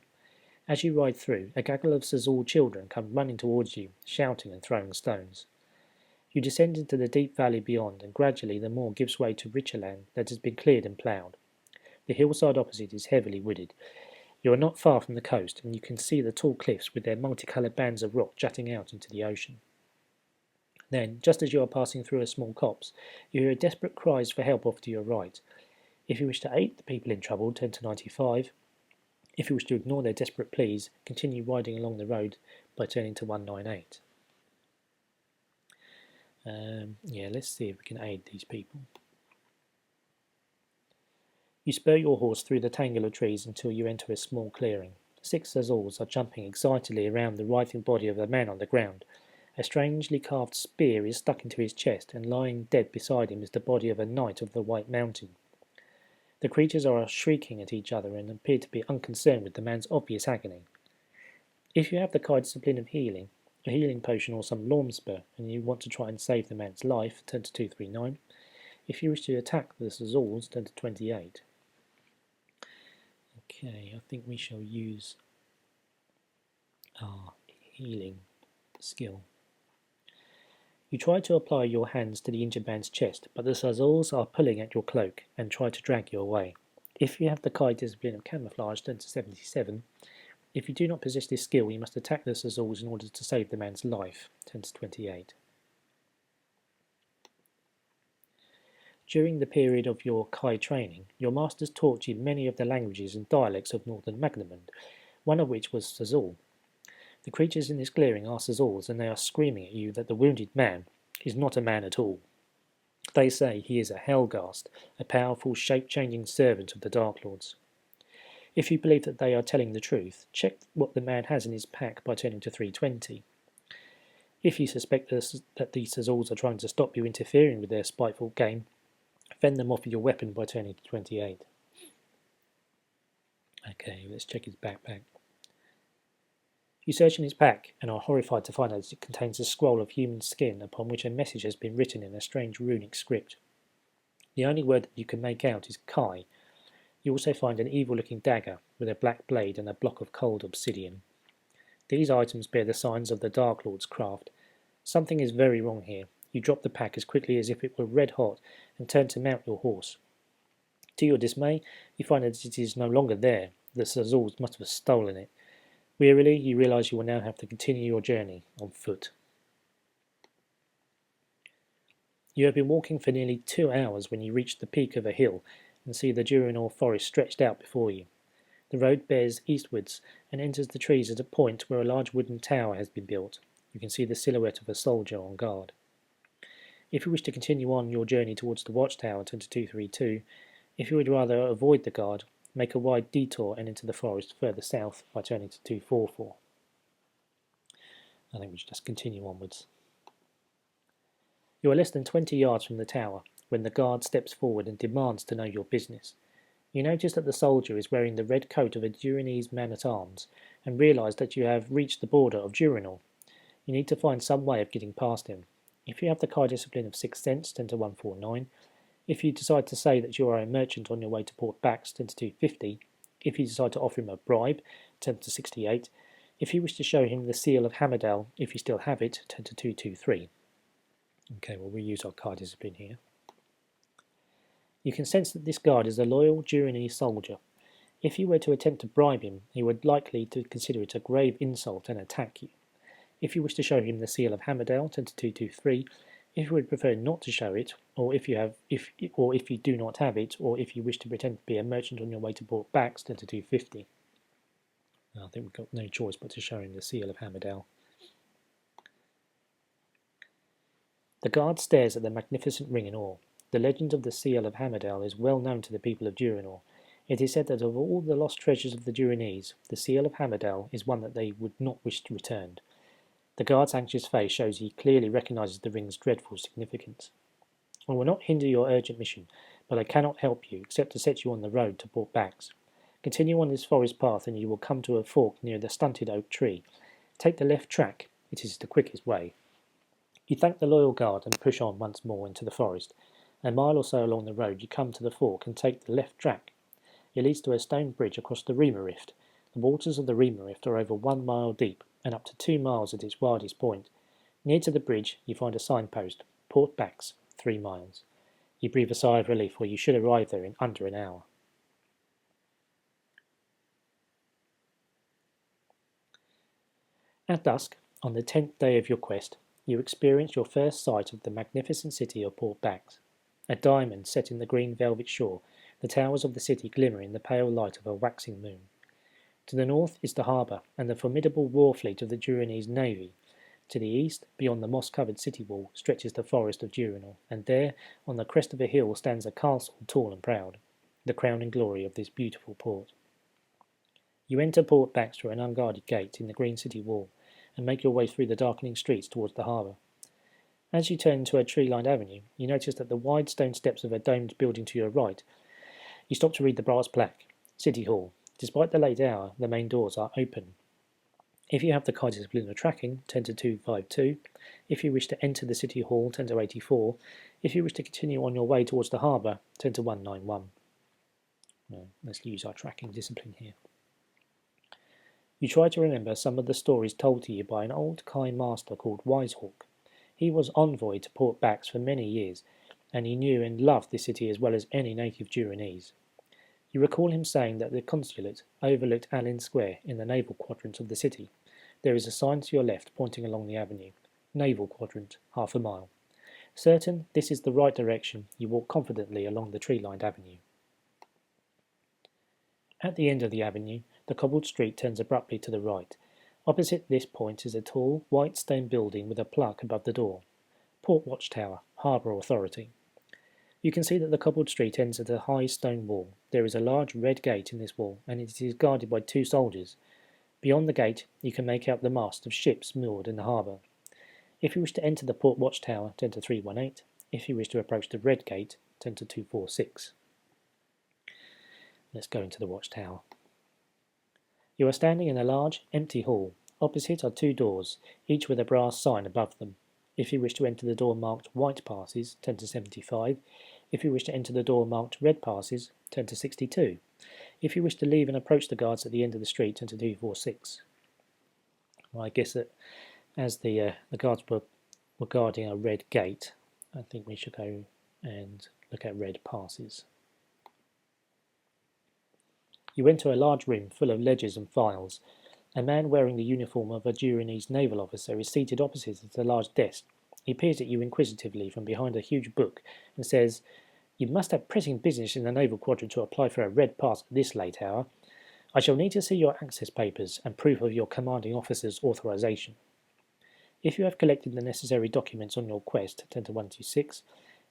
As you ride through, a gaggle of Sazul children come running towards you, shouting and throwing stones. You descend into the deep valley beyond, and gradually the moor gives way to richer land that has been cleared and ploughed. The hillside opposite is heavily wooded. You are not far from the coast, and you can see the tall cliffs with their multicoloured bands of rock jutting out into the ocean. Then, just as you are passing through a small copse, you hear desperate cries for help off to your right. If you wish to aid the people in trouble, turn to 95. If you wish to ignore their desperate pleas, continue riding along the road by turning to 198. Let's see if we can aid these people. You spur your horse through the tangle of trees until you enter a small clearing. 6 Azores are jumping excitedly around the writhing body of a man on the ground. A strangely carved spear is stuck into his chest, and lying dead beside him is the body of a knight of the White Mountain. The creatures are shrieking at each other and appear to be unconcerned with the man's obvious agony. If you have the Kai discipline of healing, a healing potion or some lawn spur, and you want to try and save the man's life, turn to 239. If you wish to attack the Azores, turn to 28. Okay, I think we shall use our healing skill. You try to apply your hands to the injured man's chest, but the Azores are pulling at your cloak and try to drag you away. If you have the Kai discipline of camouflage, turn to 77. If you do not possess this skill, you must attack the Azores in order to save the man's life, turn to 28. During the period of your Kai training, your masters taught you many of the languages and dialects of northern Magnamund, one of which was Sazul. The creatures in this clearing are Sazals, and they are screaming at you that the wounded man is not a man at all. They say he is a Helghast, a powerful, shape-changing servant of the Dark Lords. If you believe that they are telling the truth, check what the man has in his pack by turning to 320. If you suspect that the Sazals are trying to stop you interfering with their spiteful game, fend them off with your weapon by turning to 28. Okay, let's check his backpack. You search in his pack and are horrified to find that it contains a scroll of human skin upon which a message has been written in a strange runic script. The only word that you can make out is Kai. You also find an evil-looking dagger with a black blade and a block of cold obsidian. These items bear the signs of the Dark Lord's craft. Something is very wrong here. You drop the pack as quickly as if it were red hot and turn to mount your horse. To your dismay, you find that it is no longer there. The Sazals must have stolen it. Wearily, you realise you will now have to continue your journey on foot. You have been walking for nearly 2 hours when you reach the peak of a hill and see the Durinor forest stretched out before you. The road bears eastwards and enters the trees at a point where a large wooden tower has been built. You can see the silhouette of a soldier on guard. If you wish to continue on your journey towards the watchtower, turn to 232. If you would rather avoid the guard, make a wide detour and enter the forest further south by turning to 244. I think we should just continue onwards. You are less than 20 yards from the tower when the guard steps forward and demands to know your business. You notice that the soldier is wearing the red coat of a Durinese man-at-arms and realise that you have reached the border of Durinor. You need to find some way of getting past him. If you have the Kai discipline of 6th Sense, turn to 149. If you decide to say that you are a merchant on your way to Port Bax, turn to 250. If you decide to offer him a bribe, turn to 68. If you wish to show him the seal of Hammerdale, if you still have it, turn to 223. Okay, well, we'll use our Kai discipline here. You can sense that this guard is a loyal Durinese soldier. If you were to attempt to bribe him, he would likely to consider it a grave insult and attack you. If you wish to show him the seal of Hammerdale, turn to 223. If you would prefer not to show it, or if you do not have it, or if you wish to pretend to be a merchant on your way to Port Bax, turn to 250. I think we've got no choice but to show him the seal of Hammerdale. The guard stares at the magnificent ring in awe. The legend of the seal of Hammerdale is well known to the people of Durinor. It is said that of all the lost treasures of the Durinese, the seal of Hammerdale is one that they would not wish to return. The guard's anxious face shows he clearly recognises the ring's dreadful significance. I will not hinder your urgent mission, but I cannot help you except to set you on the road to Port Bax. Continue on this forest path and you will come to a fork near the stunted oak tree. Take the left track, it is the quickest way. You thank the loyal guard and push on once more into the forest. A mile or so along the road you come to the fork and take the left track. It leads to a stone bridge across the Rima Rift. The waters of the Rima Rift are over 1 mile deep and up to 2 miles at its widest point. Near to the bridge you find a signpost, Port Bax, 3 miles. You breathe a sigh of relief, for you should arrive there in under an hour. At dusk, on the 10th day of your quest, you experience your first sight of the magnificent city of Port Bax. A diamond set in the green velvet shore, the towers of the city glimmer in the pale light of a waxing moon. To the north is the harbour and the formidable war fleet of the Durinese navy. To the east, beyond the moss-covered city wall, stretches the forest of Durinor, and there, on the crest of a hill, stands a castle tall and proud, the crowning glory of this beautiful port. You enter Port Bax through an unguarded gate in the green city wall and make your way through the darkening streets towards the harbour. As you turn into a tree-lined avenue, you notice that the wide stone steps of a domed building to your right. You stop to read the brass plaque, City Hall. Despite the late hour, the main doors are open. If you have the Kaiser's Blue tracking, 10 to 252. If you wish to enter the City Hall, 10 to 84. If you wish to continue on your way towards the harbour, 10 to 191. Well, let's use our tracking discipline here. You try to remember some of the stories told to you by an old Kai master called Wisehawk. He was envoy to Port Bax for many years, and he knew and loved the city as well as any native Durinese. You recall him saying that the consulate overlooked Allen Square in the naval quadrant of the city. There is a sign to your left pointing along the avenue. Naval quadrant, half a mile. Certain this is the right direction, you walk confidently along the tree-lined avenue. At the end of the avenue, the cobbled street turns abruptly to the right. Opposite this point is a tall, white stone building with a plaque above the door. Port Watch Tower, Harbour Authority. You can see that the cobbled street ends at a high stone wall. There is a large red gate in this wall, and it is guarded by 2 soldiers. Beyond the gate, you can make out the mast of ships moored in the harbour. If you wish to enter the Port Watch Tower, 10 to 318. If you wish to approach the red gate, 10 to 246. Let's go into the watchtower. You are standing in a large, empty hall. Opposite are 2 doors, each with a brass sign above them. If you wish to enter the door marked white passes, 10 to 75. If you wish to enter the door marked red passes, 10 to 62. If you wish to leave and approach the guards at the end of the street, 10 to 246. Well, I guess that as the guards were guarding a red gate, I think we should go and look at red passes. You enter a large room full of ledgers and files. A man wearing the uniform of a Durinese naval officer is seated opposite at a large desk. He peers at you inquisitively from behind a huge book and says, "You must have pressing business in the naval quadrant to apply for a red pass at this late hour. I shall need to see your access papers and proof of your commanding officer's authorization. If you have collected the necessary documents on your quest, 10 to 126,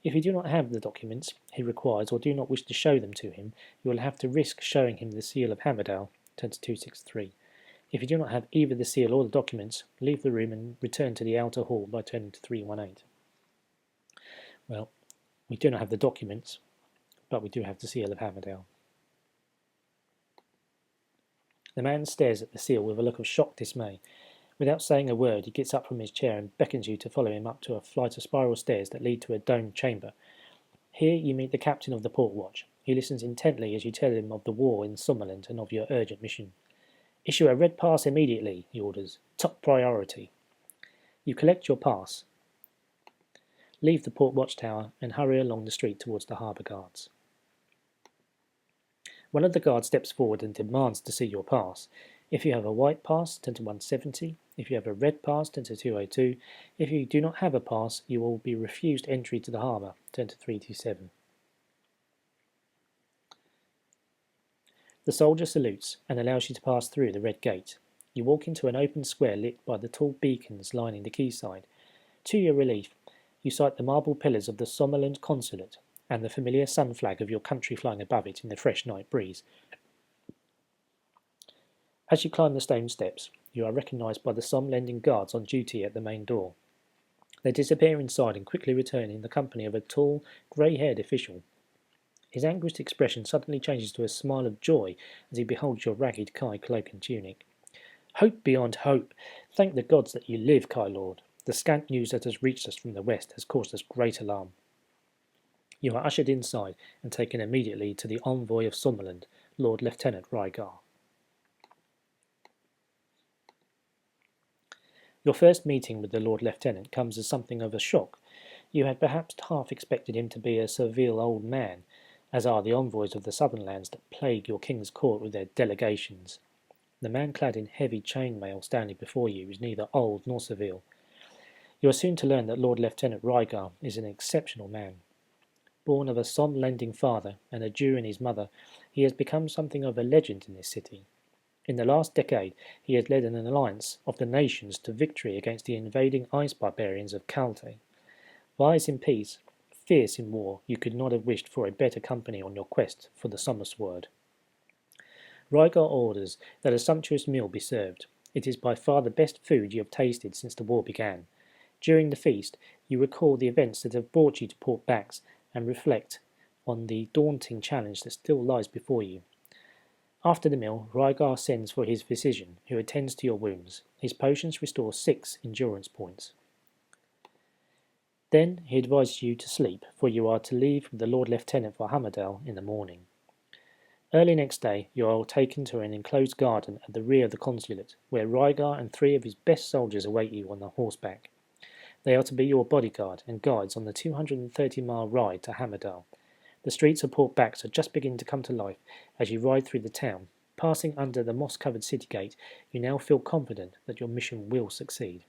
if you do not have the documents he requires or do not wish to show them to him, you will have to risk showing him the seal of Hammerdale, 10 to 263. If you do not have either the seal or the documents, leave the room and return to the outer hall by turning to 318. Well, we do not have the documents, but we do have the seal of Hammerdale. The man stares at the seal with a look of shocked dismay. Without saying a word, he gets up from his chair and beckons you to follow him up to a flight of spiral stairs that lead to a domed chamber. Here you meet the captain of the port watch. He listens intently as you tell him of the war in Somaliland and of your urgent mission. "Issue a red pass immediately," he orders. "Top priority." You collect your pass, leave the port watch tower, and hurry along the street towards the harbour guards. One of the guards steps forward and demands to see your pass. If you have a white pass, 10 to 170. If you have a red pass, 10 to 202. If you do not have a pass, you will be refused entry to the harbour, 10 to 327. The soldier salutes and allows you to pass through the red gate. You walk into an open square lit by the tall beacons lining the quayside. To your relief, you sight the marble pillars of the Somaliland consulate and the familiar sun flag of your country flying above it in the fresh night breeze. As you climb the stone steps, you are recognised by the Somaliland guards on duty at the main door. They disappear inside and quickly return in the company of a tall, grey-haired official. His anguished expression suddenly changes to a smile of joy as he beholds your ragged Kai cloak and tunic. "Hope beyond hope! Thank the gods that you live, Kai Lord. The scant news that has reached us from the west has caused us great alarm." You are ushered inside and taken immediately to the envoy of Somaliland, Lord Lieutenant Rygar. Your first meeting with the Lord Lieutenant comes as something of a shock. You had perhaps half expected him to be a servile old man, as are the envoys of the southern lands that plague your king's court with their delegations. The man clad in heavy chainmail standing before you is neither old nor servile. You are soon to learn that Lord Lieutenant Rygar is an exceptional man. Born of a Som-lending father and a Durinese mother, he has become something of a legend in this city. In the last decade, he has led an alliance of the nations to victory against the invading ice barbarians of Kalte. Wise in peace, fierce in war, you could not have wished for a better company on your quest for the Summer Sword. Rygar orders that a sumptuous meal be served. It is by far the best food you have tasted since the war began. During the feast, you recall the events that have brought you to Port Bax and reflect on the daunting challenge that still lies before you. After the meal, Rygar sends for his physician, who attends to your wounds. His potions restore 6 endurance points. Then he advises you to sleep, for you are to leave with the Lord Lieutenant for Hammerdale in the morning. Early next day, you are taken to an enclosed garden at the rear of the consulate, where Rygar and 3 of his best soldiers await you on horseback. They are to be your bodyguard and guides on the 230-mile ride to Hammerdale. The streets of Port Bax are just beginning to come to life as you ride through the town. Passing under the moss-covered city gate, you now feel confident that your mission will succeed.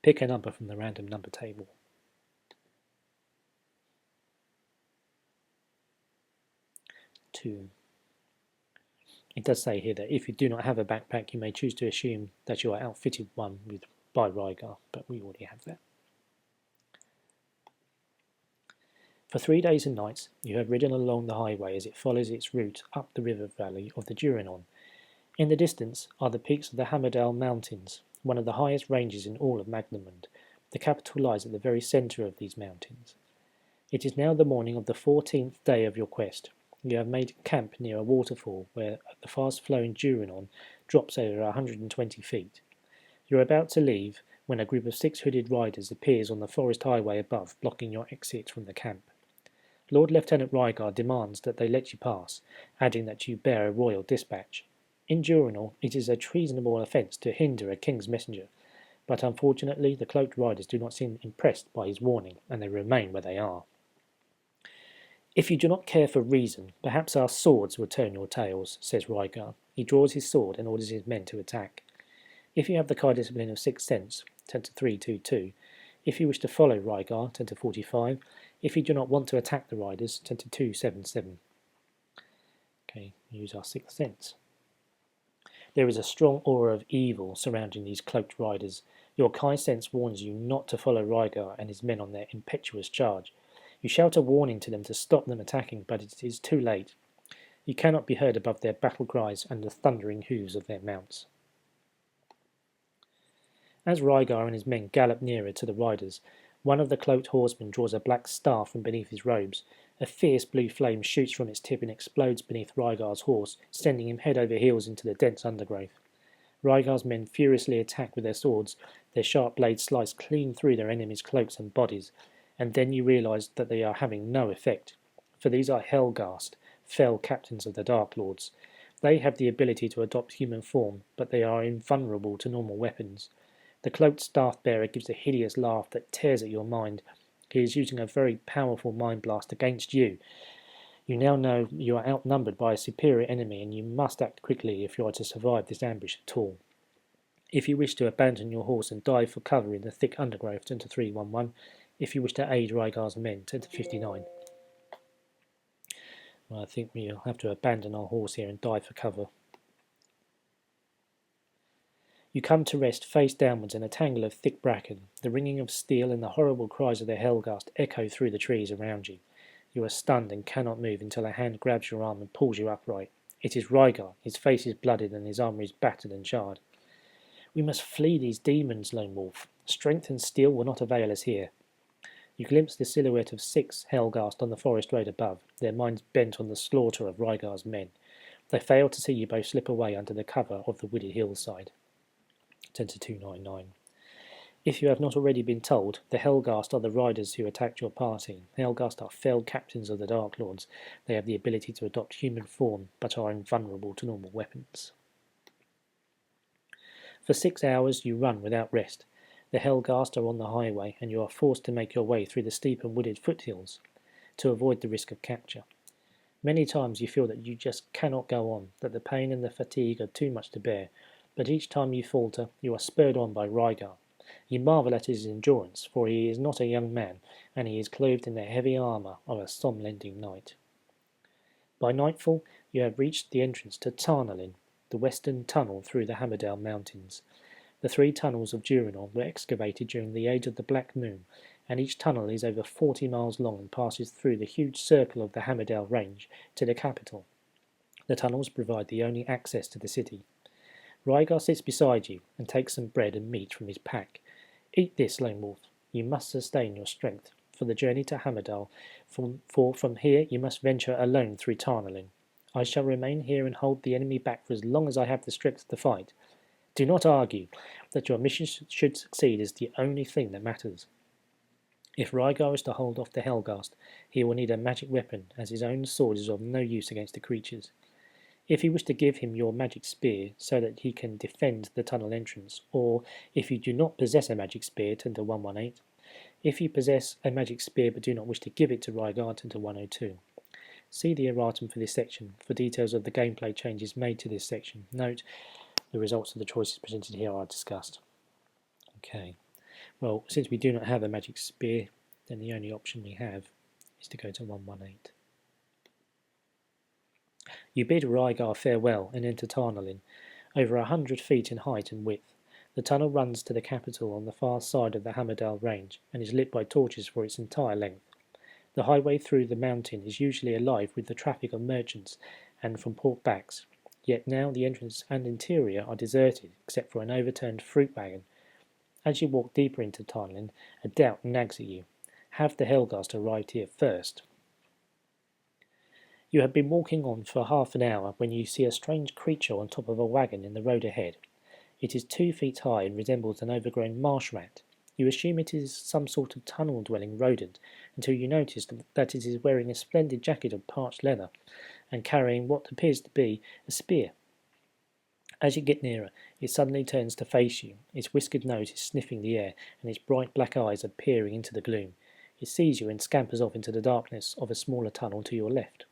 Pick a number from the random number table. 2. It does say here that if you do not have a backpack, you may choose to assume that you are outfitted one by Rygar, but we already have that. For 3 days and nights, you have ridden along the highway as it follows its route up the river valley of the Durinon. In the distance are the peaks of the Hammerdale Mountains, one of the highest ranges in all of Magnemund. The capital lies at the very centre of these mountains. It is now the morning of the 14th day of your quest. You have made camp near a waterfall where the fast-flowing Durinon drops over 120 feet. You are about to leave when a group of 6 hooded riders appears on the forest highway above, blocking your exit from the camp. Lord Lieutenant Rygar demands that they let you pass, adding that you bear a royal dispatch. In Durinor, it is a treasonable offence to hinder a king's messenger, but unfortunately the cloaked riders do not seem impressed by his warning, and they remain where they are. If you do not care for reason, perhaps our swords will turn your tails, says Rygar. He draws his sword and orders his men to attack. If you have the card discipline of 6 Sense, 10 to 322, if you wish to follow Rygar, 10 to 45, if you do not want to attack the riders, 10 to 277. Okay, use our 6th sense. There is a strong aura of evil surrounding these cloaked riders. Your Kai sense warns you not to follow Rygar and his men on their impetuous charge. You shout a warning to them to stop them attacking, but it is too late. You cannot be heard above their battle cries and the thundering hooves of their mounts. As Rygar and his men gallop nearer to the riders, one of the cloaked horsemen draws a black staff from beneath his robes. A fierce blue flame shoots from its tip and explodes beneath Rygar's horse, sending him head over heels into the dense undergrowth. Rygar's men furiously attack with their swords, their sharp blades slice clean through their enemies' cloaks and bodies, and then you realise that they are having no effect, for these are Helghast, fell captains of the Dark Lords. They have the ability to adopt human form, but they are invulnerable to normal weapons. The cloaked staff-bearer gives a hideous laugh that tears at your mind. He is using a very powerful mind blast against you. You now know you are outnumbered by a superior enemy, and you must act quickly if you are to survive this ambush at all. If you wish to abandon your horse and dive for cover in the thick undergrowth, 10 to 311. If you wish to aid Rygar's men, 10 to 59. Well, I think we'll have to abandon our horse here and dive for cover. You come to rest face downwards in a tangle of thick bracken. The ringing of steel and the horrible cries of the Helghast echo through the trees around you. You are stunned and cannot move until a hand grabs your arm and pulls you upright. It is Rygar. His face is blooded and his armour is battered and charred. We must flee these demons, Lone Wolf. Strength and steel will not avail us here. You glimpse the silhouette of 6 Helghast on the forest road above, their minds bent on the slaughter of Rygar's men. They fail to see you both slip away under the cover of the wooded hillside. 10 to 299. If you have not already been told, the Helghast are the riders who attacked your party. Helghast are felled captains of the Dark Lords. They have the ability to adopt human form, but are invulnerable to normal weapons. For 6 hours you run without rest. The Helghast are on the highway, and you are forced to make your way through the steep and wooded foothills to avoid the risk of capture. Many times you feel that you just cannot go on, that the pain and the fatigue are too much to bear, but each time you falter, you are spurred on by Rygar. You marvel at his endurance, for he is not a young man, and he is clothed in the heavy armour of a somnolending knight. By nightfall, you have reached the entrance to Tarnalin, the western tunnel through the Hammerdale Mountains. The 3 tunnels of Durinor were excavated during the age of the Black Moon, and each tunnel is over 40 miles long and passes through the huge circle of the Hammerdale Range to the capital. The tunnels provide the only access to the city. Rygar sits beside you and takes some bread and meat from his pack. Eat this, Lone Wolf. You must sustain your strength for the journey to Hamerdal, for from here you must venture alone through Tarnalin. I shall remain here and hold the enemy back for as long as I have the strength to fight. Do not argue. That your mission should succeed is the only thing that matters. If Rygar is to hold off the Helghast, he will need a magic weapon, as his own sword is of no use against the creatures. If you wish to give him your magic spear so that he can defend the tunnel entrance, or if you do not possess a magic spear, turn to 118. If you possess a magic spear but do not wish to give it to Rygar, turn to 102. See the erratum for this section for details of the gameplay changes made to this section. Note, the results of the choices presented here are discussed. Okay, well, since we do not have a magic spear, then the only option we have is to go to 118. You bid Rygar farewell and enter Tarnalin, over 100 feet in height and width. The tunnel runs to the capital on the far side of the Hamerdal range and is lit by torches for its entire length. The highway through the mountain is usually alive with the traffic of merchants and from port backs, yet now the entrance and interior are deserted except for an overturned fruit wagon. As you walk deeper into Tarnalin, a doubt nags at you. Have the Helghast arrived here first? You have been walking on for half an hour when you see a strange creature on top of a wagon in the road ahead. It is 2 feet high and resembles an overgrown marsh rat. You assume it is some sort of tunnel-dwelling rodent until you notice that it is wearing a splendid jacket of parched leather and carrying what appears to be a spear. As you get nearer, it suddenly turns to face you. Its whiskered nose is sniffing the air and its bright black eyes are peering into the gloom. It sees you and scampers off into the darkness of a smaller tunnel to your left.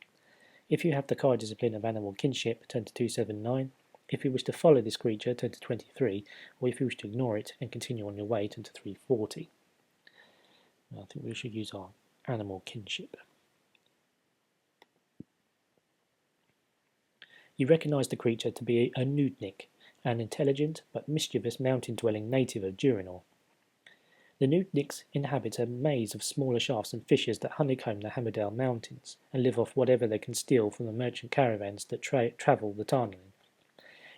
If you have the Kai discipline of animal kinship, turn to 279. If you wish to follow this creature, turn to 23, or if you wish to ignore it and continue on your way, turn to 340. I think we should use our animal kinship. You recognise the creature to be a Nudnik, an intelligent but mischievous mountain-dwelling native of Durinor. The Nudniks inhabit a maze of smaller shafts and fissures that honeycomb the Hamerdal mountains, and live off whatever they can steal from the merchant caravans that travel the Tarnalin.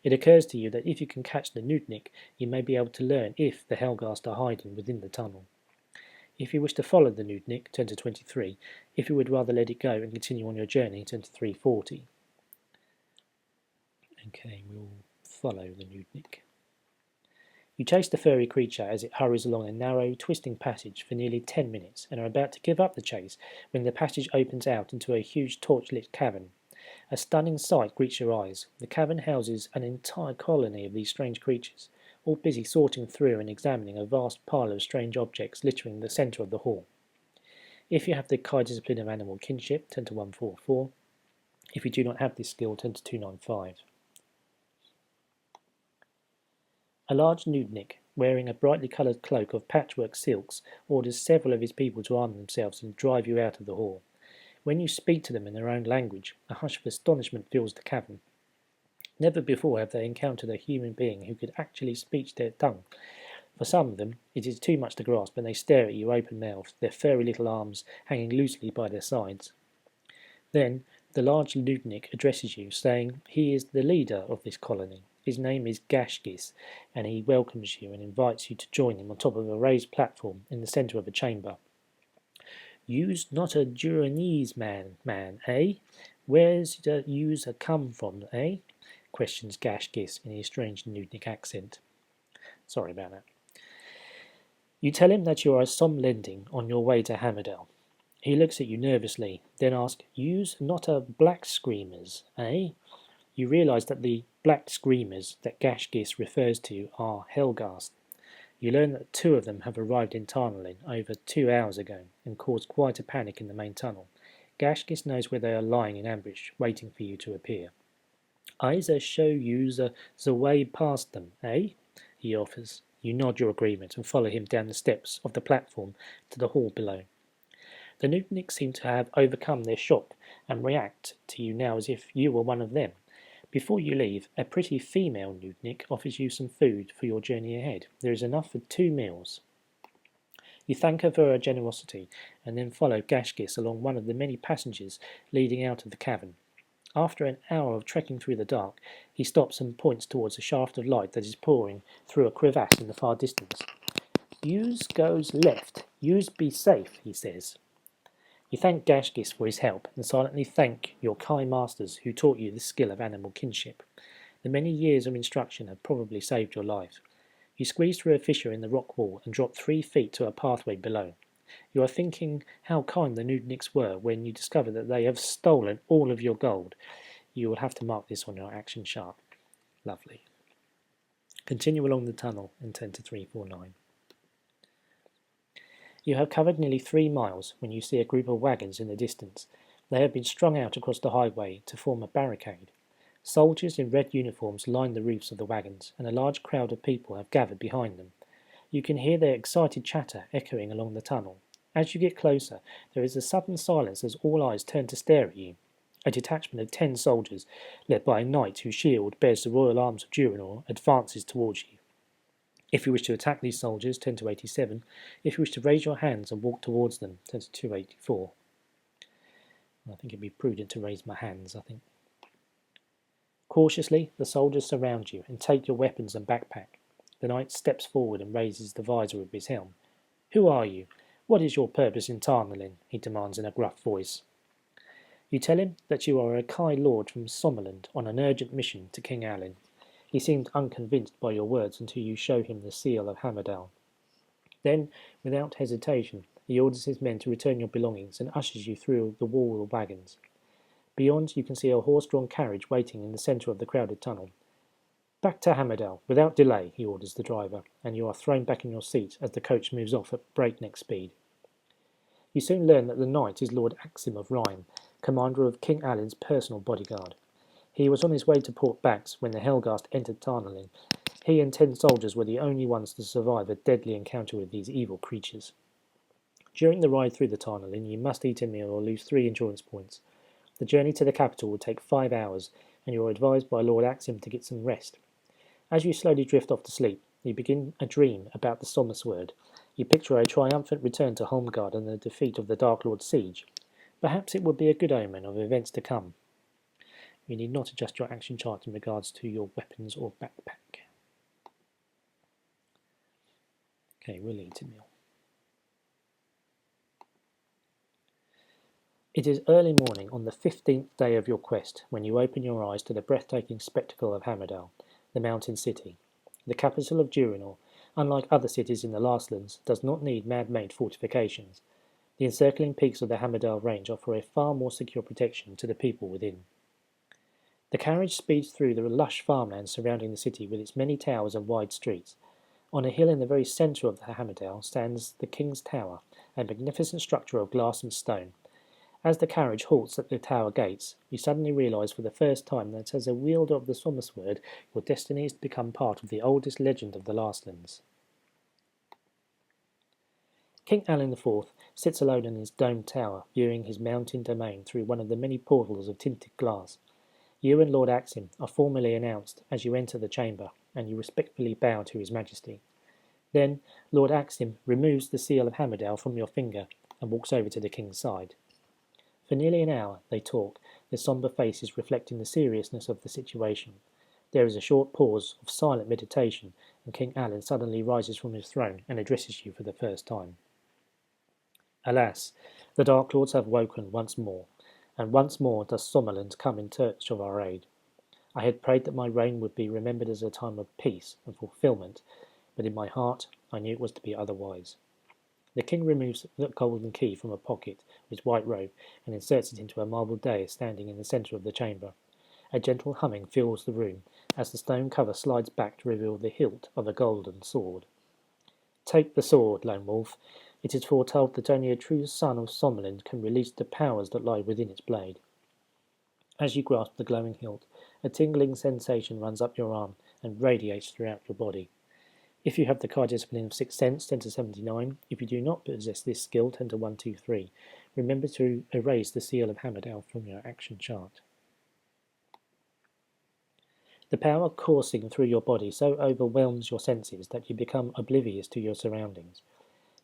It occurs to you that if you can catch the Nudnik, you may be able to learn if the Helghast are hiding within the tunnel. If you wish to follow the Nudnik, turn to 23. If you would rather let it go and continue on your journey, turn to 340. Okay, we'll follow the Nudnik. You chase the furry creature as it hurries along a narrow, twisting passage for nearly 10 minutes and are about to give up the chase when the passage opens out into a huge torch-lit cavern. A stunning sight greets your eyes. The cavern houses an entire colony of these strange creatures, all busy sorting through and examining a vast pile of strange objects littering the centre of the hall. If you have the Kai discipline of animal kinship, turn to 144. If you do not have this skill, turn to 295. A large Nudnik, wearing a brightly coloured cloak of patchwork silks, orders several of his people to arm themselves and drive you out of the hall. When you speak to them in their own language, a hush of astonishment fills the cavern. Never before have they encountered a human being who could actually speak their tongue. For some of them, it is too much to grasp, and they stare at you open-mouthed, their furry little arms hanging loosely by their sides. Then, the large Nudnik addresses you, saying he is the leader of this colony. His name is Gashgis, and he welcomes you and invites you to join him on top of a raised platform in the centre of a chamber. "You's not a Durinese man, eh? Where's the you's a come from, eh?" questions Gashgis in his strange Nudnik accent. Sorry about that. You tell him that you are a Somlending on your way to Hamerdal. He looks at you nervously, then asks, "You's not a Black Screamers, eh?" You realise that the Black Screamers that Gashgis refers to are Helghast. You learn that 2 of them have arrived in Tarnalin over 2 hours ago and caused quite a panic in the main tunnel. Gashgis knows where they are lying in ambush, waiting for you to appear. "I'za show you the way past them, eh?" he offers. You nod your agreement and follow him down the steps of the platform to the hall below. The Nudniks seem to have overcome their shock and react to you now as if you were one of them. Before you leave, a pretty female Nudnik offers you some food for your journey ahead. There is enough for 2 meals. You thank her for her generosity and then follow Gashgis along one of the many passages leading out of the cavern. After an hour of trekking through the dark, he stops and points towards a shaft of light that is pouring through a crevasse in the far distance. Use goes left. Use be safe, he says. You thank Gashgis for his help, and silently thank your Kai masters who taught you the skill of animal kinship. The many years of instruction have probably saved your life. You squeeze through a fissure in the rock wall and drop 3 feet to a pathway below. You are thinking how kind the Nudniks were when you discover that they have stolen all of your gold. You will have to mark this on your action chart. Lovely. Continue along the tunnel and turn to 349. You have covered nearly 3 miles when you see a group of wagons in the distance. They have been strung out across the highway to form a barricade. Soldiers in red uniforms line the roofs of the wagons, and a large crowd of people have gathered behind them. You can hear their excited chatter echoing along the tunnel. As you get closer, there is a sudden silence as all eyes turn to stare at you. A detachment of 10 soldiers, led by a knight whose shield bears the royal arms of Durinor, advances towards you. If you wish to attack these soldiers, turn to 87. If you wish to raise your hands and walk towards them, turn to 284. I think it'd be prudent to raise my hands, I think. Cautiously, the soldiers surround you and take your weapons and backpack. The knight steps forward and raises the visor of his helm. Who are you? What is your purpose in Tarnalin? He demands in a gruff voice. You tell him that you are a Kai lord from Sommerland on an urgent mission to King Alin. He seems unconvinced by your words until you show him the seal of Hammerdale. Then, without hesitation, he orders his men to return your belongings and ushers you through the wall of wagons. Beyond, you can see a horse-drawn carriage waiting in the centre of the crowded tunnel. Back to Hammerdale, without delay, he orders the driver, and you are thrown back in your seat as the coach moves off at breakneck speed. You soon learn that the knight is Lord Axim of Rhyme, commander of King Alin's personal bodyguard. He was on his way to Port Bax when the Helghast entered Tarnalin. He and 10 soldiers were the only ones to survive a deadly encounter with these evil creatures. During the ride through the Tarnalin, you must eat a meal or lose 3 endurance points. The journey to the capital will take 5 hours, and you are advised by Lord Axim to get some rest. As you slowly drift off to sleep, you begin a dream about the Somersword. You picture a triumphant return to Holmgard and the defeat of the Dark Lord's siege. Perhaps it would be a good omen of events to come. You need not adjust your action chart in regards to your weapons or backpack. Okay, we'll eat a meal. It is early morning on the 15th day of your quest when you open your eyes to the breathtaking spectacle of Hammerdale, the mountain city. The capital of Durinor, unlike other cities in the Lastlands, does not need man-made fortifications. The encircling peaks of the Hammerdale range offer a far more secure protection to the people within. The carriage speeds through the lush farmland surrounding the city with its many towers and wide streets. On a hill in the very centre of the Hammerdale stands the King's Tower, a magnificent structure of glass and stone. As the carriage halts at the tower gates, you suddenly realise for the first time that as a wielder of the Somersword, your destiny is to become part of the oldest legend of the Lastlands. King Alin IV sits alone in his domed tower, viewing his mountain domain through one of the many portals of tinted glass. You and Lord Axim are formally announced as you enter the chamber, and you respectfully bow to his majesty. Then Lord Axim removes the seal of Hammerdale from your finger and walks over to the king's side. For nearly an hour they talk, their sombre faces reflecting the seriousness of the situation. There is a short pause of silent meditation, and King Alin suddenly rises from his throne and addresses you for the first time. Alas, the Dark Lords have woken once more, and once more does Sommerland come in search of our aid. I had prayed that my reign would be remembered as a time of peace and fulfilment, but in my heart I knew it was to be otherwise. The king removes the golden key from a pocket of his white robe and inserts it into a marble dais standing in the centre of the chamber. A gentle humming fills the room as the stone cover slides back to reveal the hilt of a golden sword. Take the sword, Lone Wolf. It is foretold that only a true son of Sommerland can release the powers that lie within its blade. As you grasp the glowing hilt, a tingling sensation runs up your arm and radiates throughout your body. If you have the card discipline of 6th Sense, turn to 79. If you do not possess this skill, turn to 123. Remember to erase the seal of Hammerdale from your action chart. The power coursing through your body so overwhelms your senses that you become oblivious to your surroundings.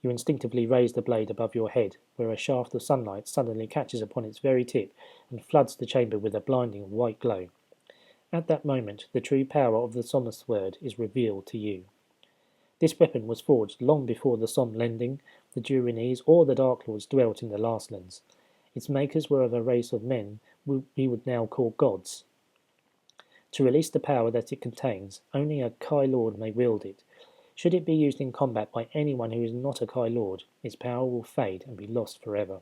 You instinctively raise the blade above your head, where a shaft of sunlight suddenly catches upon its very tip and floods the chamber with a blinding white glow. At that moment, the true power of the Sommer Sword is revealed to you. This weapon was forged long before the Somlending, the Durinese, or the Dark Lords dwelt in the Lastlands. Its makers were of a race of men we would now call gods. To release the power that it contains, only a Kai Lord may wield it. Should it be used in combat by anyone who is not a Kai Lord, its power will fade and be lost forever.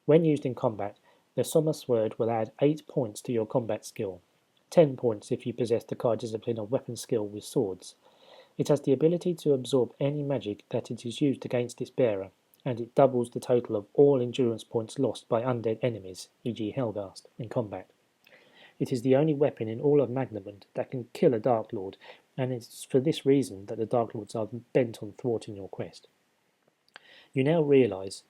When used in combat, the Sommer Sword will add 8 points to your combat skill, 10 points if you possess the Kai discipline of weapon skill with swords. It has the ability to absorb any magic that it is used against its bearer, and it doubles the total of all endurance points lost by undead enemies, e.g. Helghast, in combat. It is the only weapon in all of Magnamund that can kill a Dark Lord, and it's for this reason that the Dark Lords are bent on thwarting your quest. You now realise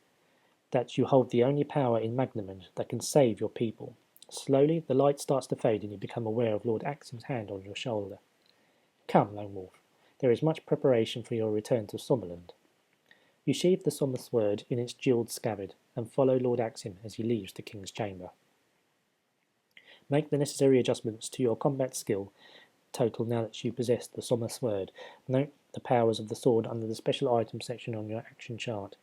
that you hold the only power in Magnamund that can save your people. Slowly, the light starts to fade and you become aware of Lord Axim's hand on your shoulder. Come, Lone Wolf, there is much preparation for your return to Sommerland. You sheathe the Sommer Sword in its jewelled scabbard and follow Lord Axim as he leaves the King's chamber. Make the necessary adjustments to your combat skill total now that you possess the Sommer Sword. Note the powers of the sword under the special items section on your action chart.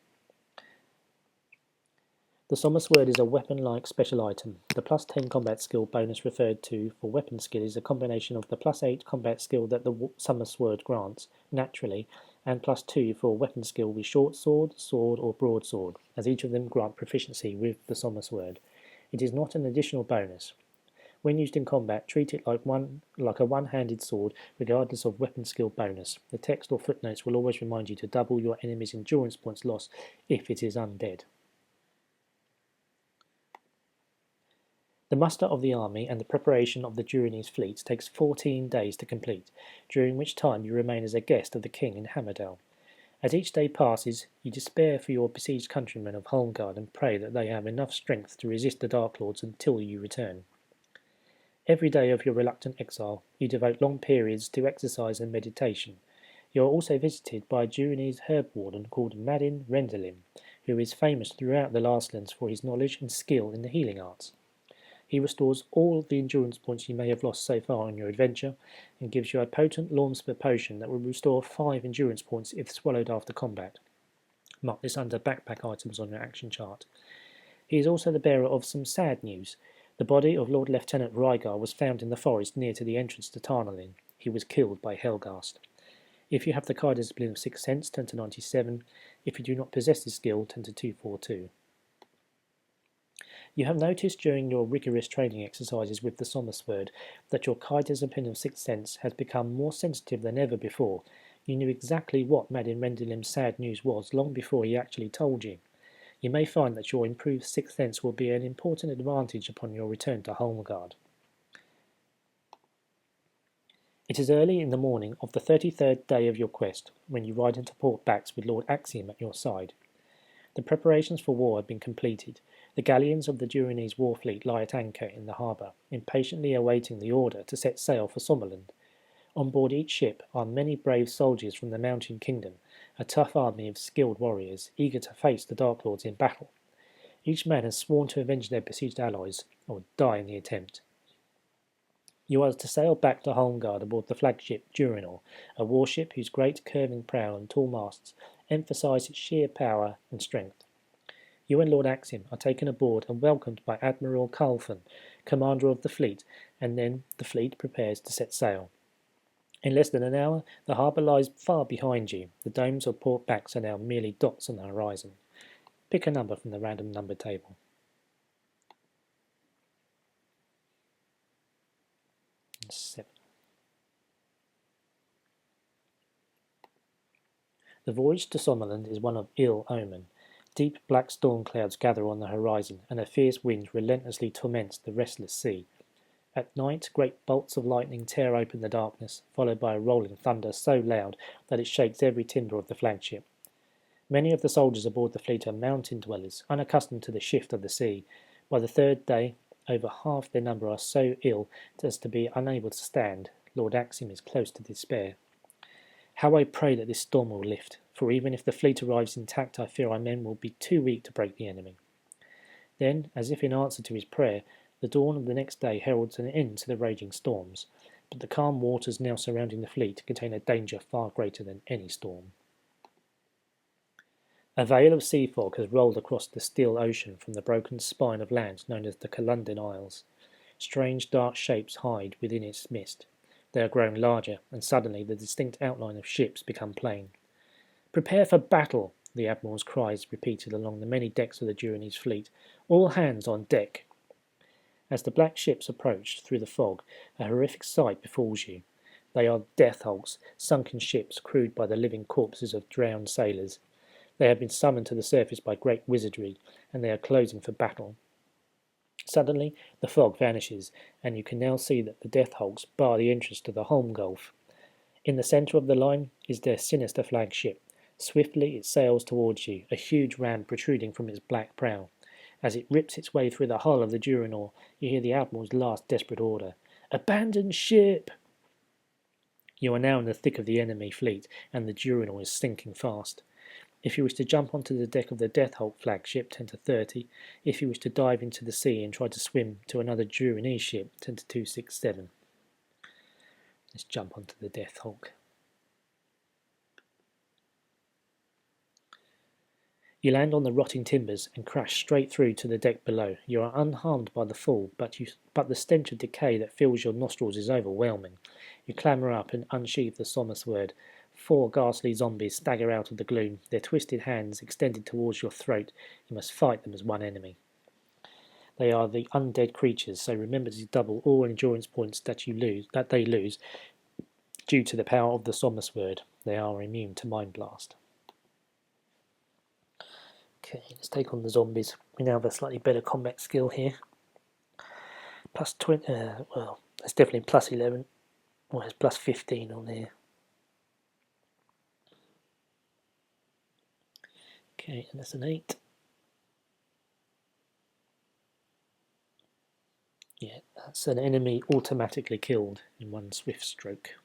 The Sommer Sword is a weapon-like special item. The plus 10 combat skill bonus referred to for weapon skill is a combination of the plus 8 combat skill that the Sommer Sword grants, naturally, and plus 2 for weapon skill with short sword, sword, or broadsword, as each of them grant proficiency with the Sommer Sword. It is not an additional bonus. When used in combat, treat it like a one-handed sword, regardless of weapon skill bonus. The text or footnotes will always remind you to double your enemy's endurance points lost if it is undead. The muster of the army and the preparation of the Durinese fleets takes 14 days to complete, during which time you remain as a guest of the king in Hammerdale. As each day passes, you despair for your besieged countrymen of Holmgard and pray that they have enough strength to resist the Dark Lords until you return. Every day of your reluctant exile, you devote long periods to exercise and meditation. You are also visited by a Durinese herb warden called Madin Rendelim, who is famous throughout the Lastlands for his knowledge and skill in the healing arts. He restores all the endurance points you may have lost so far on your adventure, and gives you a potent Lormspur potion that will restore 5 endurance points if swallowed after combat. Mark this under backpack items on your action chart. He is also the bearer of some sad news. The body of Lord Lieutenant Rygar was found in the forest near to the entrance to Tarnalin. He was killed by Helghast. If you have the Kai discipline of 6th Sense, turn to 97. If you do not possess this skill, turn to 242. You have noticed during your rigorous training exercises with the Sommer Sword that your Kai discipline of 6th Sense has become more sensitive than ever before. You knew exactly what Madin Rendelim's sad news was long before he actually told you. You may find that your improved 6th Sense will be an important advantage upon your return to Holmgard. It is early in the morning of the 33rd day of your quest, when you ride into Port Bax with Lord Axim at your side. The preparations for war have been completed. The galleons of the Durinese war fleet lie at anchor in the harbour, impatiently awaiting the order to set sail for Sommerland. On board each ship are many brave soldiers from the Mountain Kingdom, a tough army of skilled warriors, eager to face the Dark Lords in battle. Each man has sworn to avenge their besieged allies, or die in the attempt. You are to sail back to Holmgard aboard the flagship Durinor, a warship whose great curving prow and tall masts emphasise its sheer power and strength. You and Lord Axim are taken aboard and welcomed by Admiral Carlfen, commander of the fleet, and then the fleet prepares to set sail. In less than an hour, the harbour lies far behind you. The domes of Port Bax are now merely dots on the horizon. Pick a number from the random number table. 7. The voyage to Sommerland is one of ill omen. Deep black storm clouds gather on the horizon, and a fierce wind relentlessly torments the restless sea. At night, great bolts of lightning tear open the darkness, followed by a rolling thunder so loud that it shakes every timber of the flagship. Many of the soldiers aboard the fleet are mountain dwellers, unaccustomed to the shift of the sea. By the 3rd day, over half their number are so ill as to be unable to stand. Lord Axim is close to despair. How I pray that this storm will lift, for even if the fleet arrives intact, I fear our men will be too weak to break the enemy. Then, as if in answer to his prayer, the dawn of the next day heralds an end to the raging storms, but the calm waters now surrounding the fleet contain a danger far greater than any storm. A veil of sea fog has rolled across the still ocean from the broken spine of land known as the Colundin Isles. Strange dark shapes hide within its mist. They are growing larger, and suddenly the distinct outline of ships become plain. "Prepare for battle!" the Admiral's cries repeated along the many decks of the Durinese fleet. "All hands on deck!" As the black ships approach through the fog, a horrific sight befalls you. They are death hulks, sunken ships crewed by the living corpses of drowned sailors. They have been summoned to the surface by great wizardry, and they are closing for battle. Suddenly, the fog vanishes, and you can now see that the death hulks bar the entrance to the Holm Gulf. In the centre of the line is their sinister flagship. Swiftly it sails towards you, a huge ram protruding from its black prow. As it rips its way through the hull of the Durinor, you hear the Admiral's last desperate order: "Abandon ship!" You are now in the thick of the enemy fleet, and the Durinor is sinking fast. If you wish to jump onto the deck of the Death Hulk flagship, 10 to 30. If you wish to dive into the sea and try to swim to another Durinese ship, 10 to 267. Let's jump onto the Death Hulk. You land on the rotting timbers and crash straight through to the deck below. You are unharmed by the fall, but the stench of decay that fills your nostrils is overwhelming. You clamber up and unsheathe the Somersword. 4 ghastly zombies stagger out of the gloom, their twisted hands extended towards your throat. You must fight them as one enemy. They are the undead creatures, so remember to double all endurance points that they lose due to the power of the Somersword. They are immune to Mind Blast. Okay, let's take on the zombies. We now have a slightly better combat skill here. Plus 20, well, it's definitely plus 11. Well, it's plus 15 on here. Okay, and that's an 8. Yeah, that's an enemy automatically killed in one swift stroke.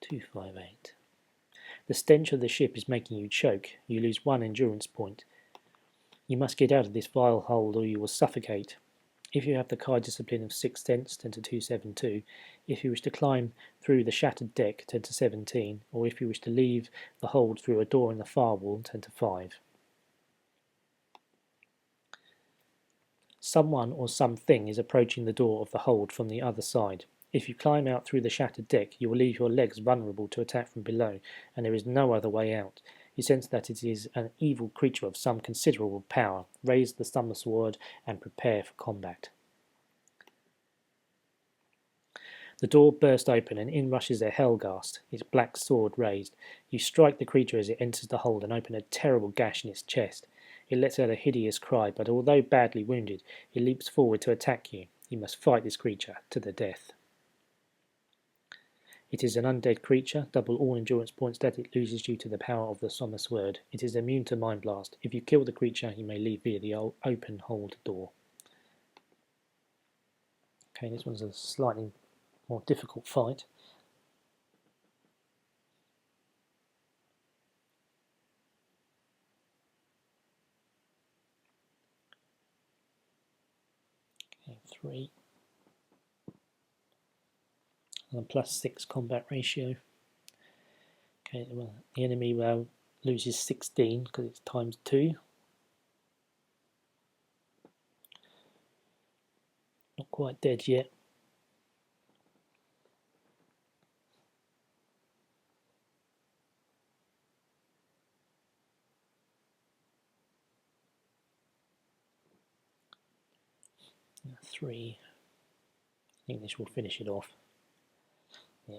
(258). The stench of the ship is making you choke. You lose 1 endurance point. You must get out of this vile hold or you will suffocate. If you have the Kai discipline of 6 tenths, 10 to 272, if you wish to climb through the shattered deck, 10 to 17, or if you wish to leave the hold through a door in the far wall, 10 to 5. Someone or something is approaching the door of the hold from the other side. If you climb out through the shattered deck, you will leave your legs vulnerable to attack from below, and there is no other way out. You sense that it is an evil creature of some considerable power. Raise the Somersword and prepare for combat. The door bursts open and in rushes a Helghast, its black sword raised. You strike the creature as it enters the hold and open a terrible gash in its chest. It lets out a hideous cry, but although badly wounded, it leaps forward to attack you. You must fight this creature to the death. It is an undead creature. Double all endurance points that it loses due to the power of the Somersword. It is immune to Mind Blast. If you kill the creature, you may leave via the open hold door. Okay, this one's a slightly more difficult fight. Okay, 3. And plus 6 combat ratio. Okay, well, the enemy loses 16 because it's times 2. Not quite dead yet. And 3. I think this will finish it off. Yeah.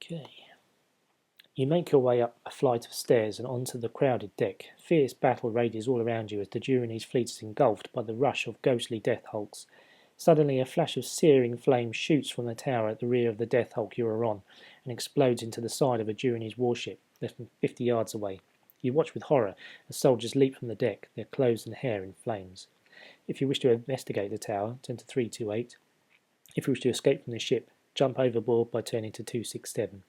Okay. You make your way up a flight of stairs and onto the crowded deck. Fierce battle rages all around you as the Durinese fleet is engulfed by the rush of ghostly death hulks. Suddenly a flash of searing flame shoots from the tower at the rear of the death hulk you are on and explodes into the side of a Durinese warship. less than 50 yards away. You watch with horror as soldiers leap from the deck, their clothes and hair in flames. If you wish to investigate the tower, turn to 328. If you wish to escape from the ship, jump overboard by turning to 267.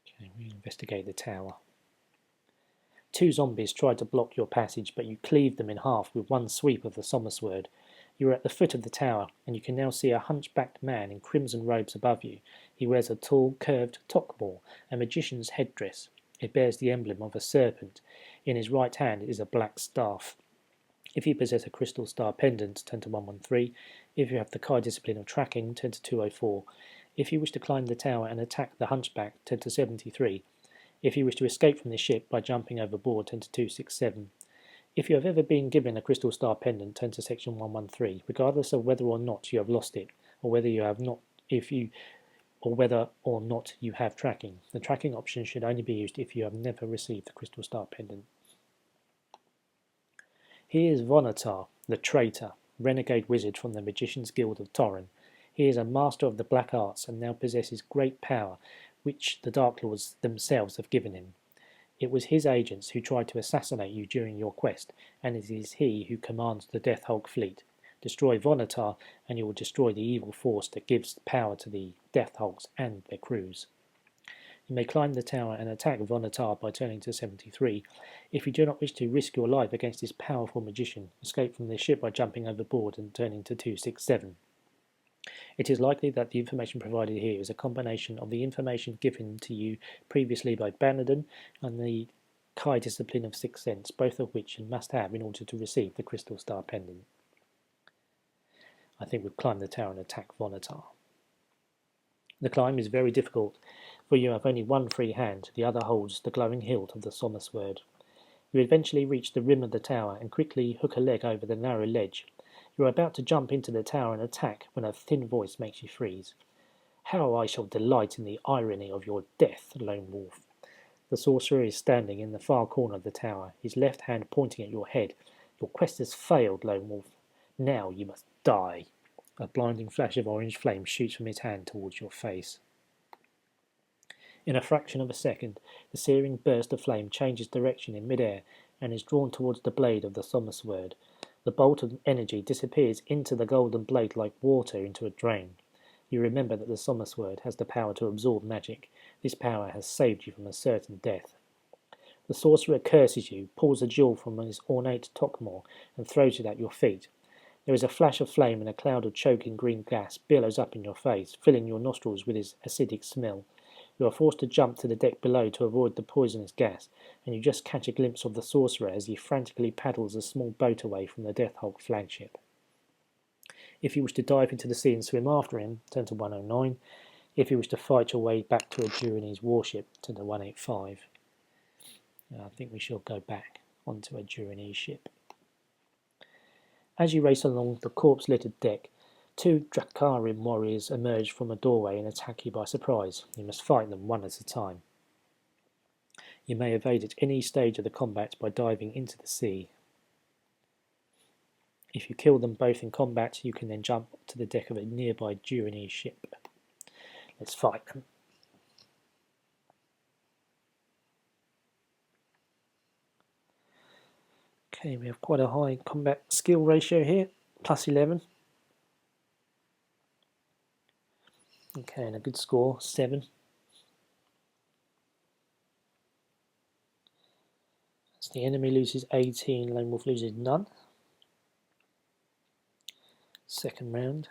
Okay, we investigate the tower. 2 zombies tried to block your passage, but you cleaved them in half with one sweep of the Somersword. You are at the foot of the tower, and you can now see a hunchbacked man in crimson robes above you. He wears a tall, curved tokmor, a magician's headdress. It bears the emblem of a serpent. In his right hand is a black staff. If you possess a crystal star pendant, turn to 113. If you have the Kai discipline of tracking, turn to 204. If you wish to climb the tower and attack the hunchback, turn to 73. If you wish to escape from the ship by jumping overboard, turn to 267. If you have ever been given a crystal star pendant, turn to section 113, regardless of whether or not you have lost it, or whether you have not, or whether or not you have tracking. The tracking option should only be used if you have never received the crystal star pendant. He is Vonatar, the traitor, renegade wizard from the Magician's Guild of Torren. He is a master of the black arts and now possesses great power, which the Dark Lords themselves have given him. It was his agents who tried to assassinate you during your quest, and it is he who commands the Death Hulk fleet. Destroy Vonatar, and you will destroy the evil force that gives power to the Death Hulks and their crews. You may climb the tower and attack Vonatar by turning to 73. If you do not wish to risk your life against this powerful magician, escape from the ship by jumping overboard and turning to 267. It is likely that the information provided here is a combination of the information given to you previously by Bannerden and the Kai discipline of Sixth Sense, both of which you must have in order to receive the Crystal Star pendant. I think we'll climb the tower and attack Vonatar. The climb is very difficult, for you have only one free hand, the other holds the glowing hilt of the Somersword. You eventually reach the rim of the tower and quickly hook a leg over the narrow ledge. You are about to jump into the tower and attack when a thin voice makes you freeze. How I shall delight in the irony of your death, Lone Wolf. The sorcerer is standing in the far corner of the tower, his left hand pointing at your head. Your quest has failed, Lone Wolf. Now you must die. A blinding flash of orange flame shoots from his hand towards your face. In a fraction of a second, the searing burst of flame changes direction in midair and is drawn towards the blade of the Somersword. The bolt of energy disappears into the golden blade like water into a drain. You remember that the Somersword has the power to absorb magic. This power has saved you from a certain death. The sorcerer curses you, pulls a jewel from his ornate tokmor, and throws it at your feet. There is a flash of flame and a cloud of choking green gas billows up in your face, filling your nostrils with its acidic smell. You are forced to jump to the deck below to avoid the poisonous gas, and you just catch a glimpse of the sorcerer as he frantically paddles a small boat away from the Death Hulk flagship. If you wish to dive into the sea and swim after him, turn to 109. If you wish to fight your way back to a Durinese warship, turn to 185. I think we shall go back onto a Durinese ship. As you race along the corpse-littered deck, 2 Drakarim warriors emerge from a doorway and attack you by surprise. You must fight them one at a time. You may evade at any stage of the combat by diving into the sea. If you kill them both in combat, you can then jump to the deck of a nearby Durinese ship. Let's fight them. Okay, we have quite a high combat skill ratio here, plus 11. Okay, and a good score, 7. So the enemy loses 18, Lone Wolf loses none. Second round.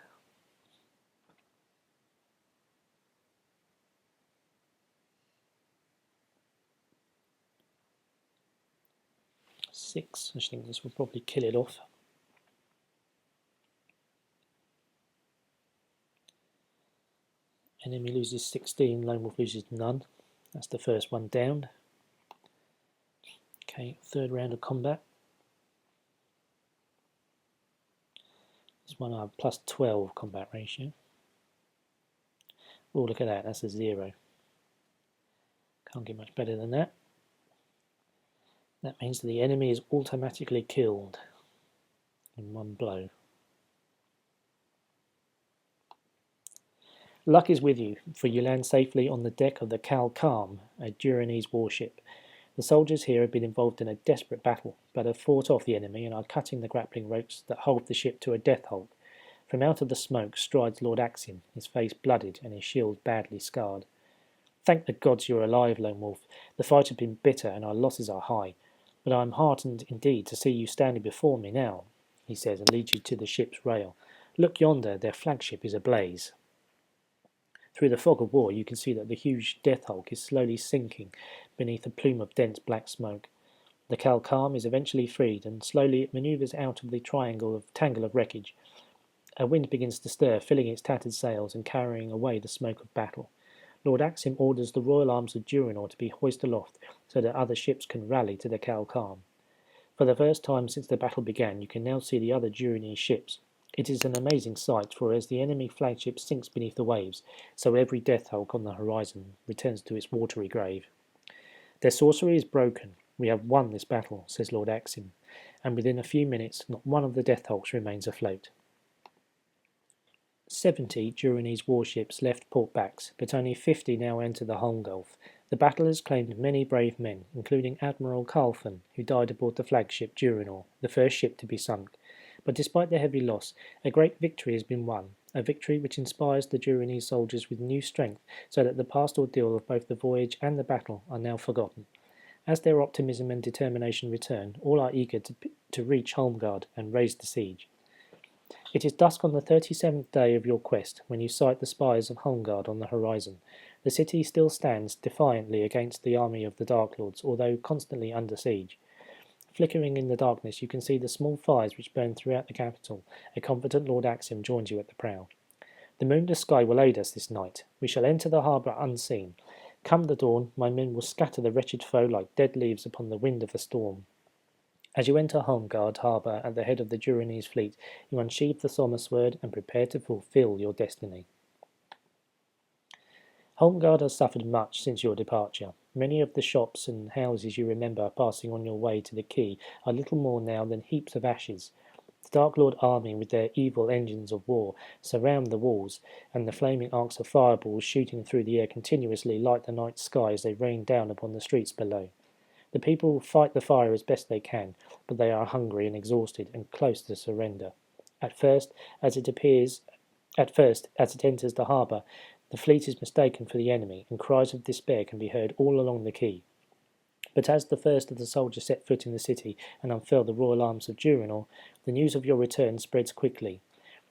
Six. I think this will probably kill it off. Enemy loses 16, Lone Wolf loses none. That's the first one down. Okay, third round of combat. This one I have plus 12 combat ratio. Oh, look at that, that's a 0. Can't get much better than that. That means that the enemy is automatically killed in one blow. Luck is with you, for you land safely on the deck of the Cal Calm, a Duranese warship. The soldiers here have been involved in a desperate battle, but have fought off the enemy and are cutting the grappling ropes that hold the ship to a death hold. From out of the smoke strides Lord Axiom, his face blooded and his shield badly scarred. Thank the gods you're alive, Lone Wolf. The fight has been bitter and our losses are high, but I am heartened indeed to see you standing before me now, he says, and leads you to the ship's rail. Look yonder, their flagship is ablaze. Through the fog of war you can see that the huge Death Hulk is slowly sinking beneath a plume of dense black smoke. The Cal Calm is eventually freed, and slowly it manoeuvres out of the tangle of wreckage. A wind begins to stir, filling its tattered sails and carrying away the smoke of battle. Lord Axiom orders the royal arms of Durinor to be hoisted aloft so that other ships can rally to the Cal Calm. For the first time since the battle began, you can now see the other Durinese ships. It is an amazing sight, for as the enemy flagship sinks beneath the waves, so every Death Hulk on the horizon returns to its watery grave. Their sorcery is broken. We have won this battle, says Lord Axiom, and within a few minutes not one of the Death Hulks remains afloat. 70 Duranese warships left Port Bax, but only 50 now enter the Holm Gulf. The battle has claimed many brave men, including Admiral Carlton, who died aboard the flagship Durinor, the first ship to be sunk. But despite the heavy loss, a great victory has been won, a victory which inspires the Duranese soldiers with new strength, so that the past ordeal of both the voyage and the battle are now forgotten. As their optimism and determination return, all are eager to reach Holmgard and raise the siege. It is dusk on the 37th day of your quest when you sight the spires of Holmgard on the horizon. The city still stands defiantly against the army of the Dark Lords, although constantly under siege. Flickering in the darkness, you can see the small fires which burn throughout the capital. A confident Lord Axiom joins you at the prow. The moonless sky will aid us this night. We shall enter the harbour unseen. Come the dawn, my men will scatter the wretched foe like dead leaves upon the wind of a storm. As you enter Holmgard harbour at the head of the Duranese fleet, you unsheathe the Somersword and prepare to fulfil your destiny. Holmgard has suffered much since your departure. Many of the shops and houses you remember passing on your way to the quay are little more now than heaps of ashes. The Dark Lord army, with their evil engines of war, surround the walls, and the flaming arcs of fireballs shooting through the air continuously light the night sky as they rain down upon the streets below. The people fight the fire as best they can, but they are hungry and exhausted and close to surrender. At first, as it enters the harbour, the fleet is mistaken for the enemy, and cries of despair can be heard all along the quay. But as the first of the soldiers set foot in the city and unfurl the royal arms of Durinor, the news of your return spreads quickly.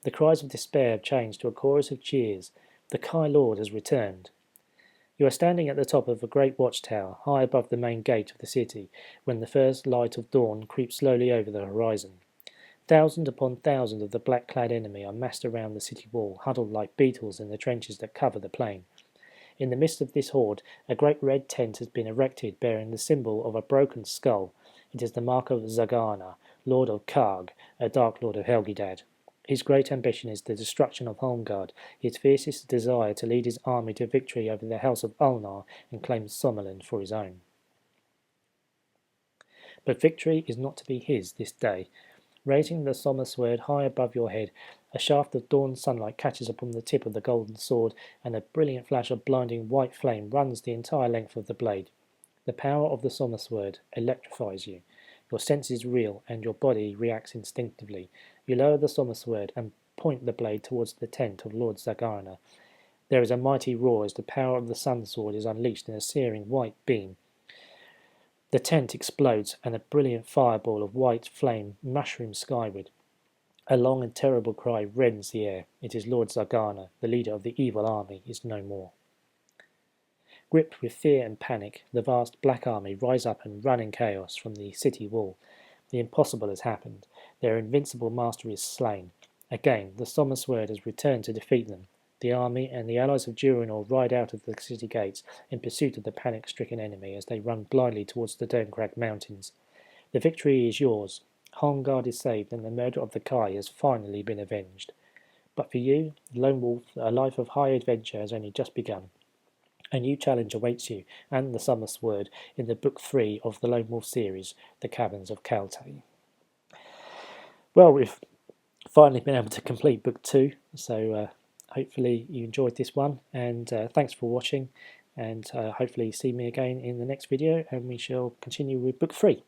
The cries of despair have changed to a chorus of cheers. The Kai Lord has returned. You are standing at the top of a great watchtower, high above the main gate of the city, when the first light of dawn creeps slowly over the horizon. Thousand upon thousand of the black-clad enemy are massed around the city wall, huddled like beetles in the trenches that cover the plain. In the midst of this horde, a great red tent has been erected bearing the symbol of a broken skull. It is the mark of Zagana, Lord of Karg, a Dark Lord of Helgedad. His great ambition is the destruction of Holmgard, his fiercest desire to lead his army to victory over the house of Ulnar and claim Sommerland for his own. But victory is not to be his this day. Raising the Somersword high above your head, a shaft of dawn sunlight catches upon the tip of the golden sword, and a brilliant flash of blinding white flame runs the entire length of the blade. The power of the Somersword electrifies you. Your senses reel, and your body reacts instinctively. You lower the Somersword and point the blade towards the tent of Lord Zagana. There is a mighty roar as the power of the Sun Sword is unleashed in a searing white beam. The tent explodes, and a brilliant fireball of white flame mushrooms skyward. A long and terrible cry rends the air. It is Lord Zagana, the leader of the evil army, is no more. Gripped with fear and panic, the vast black army rise up and run in chaos from the city wall. The impossible has happened. Their invincible master is slain. Again, the Somersword has returned to defeat them. The army and the allies of Durinor ride out of the city gates in pursuit of the panic-stricken enemy as they run blindly towards the Derncrag mountains. The victory is yours. Holmgard is saved, and the murder of the Kai has finally been avenged. But for you, Lone Wolf, a life of high adventure has only just begun. A new challenge awaits you and the Somersword in the Book 3 of the Lone Wolf series, The Caverns of Kaltai. Well, we've finally been able to complete Book 2, so hopefully you enjoyed this one, and thanks for watching, and hopefully see me again in the next video, and we shall continue with book 3.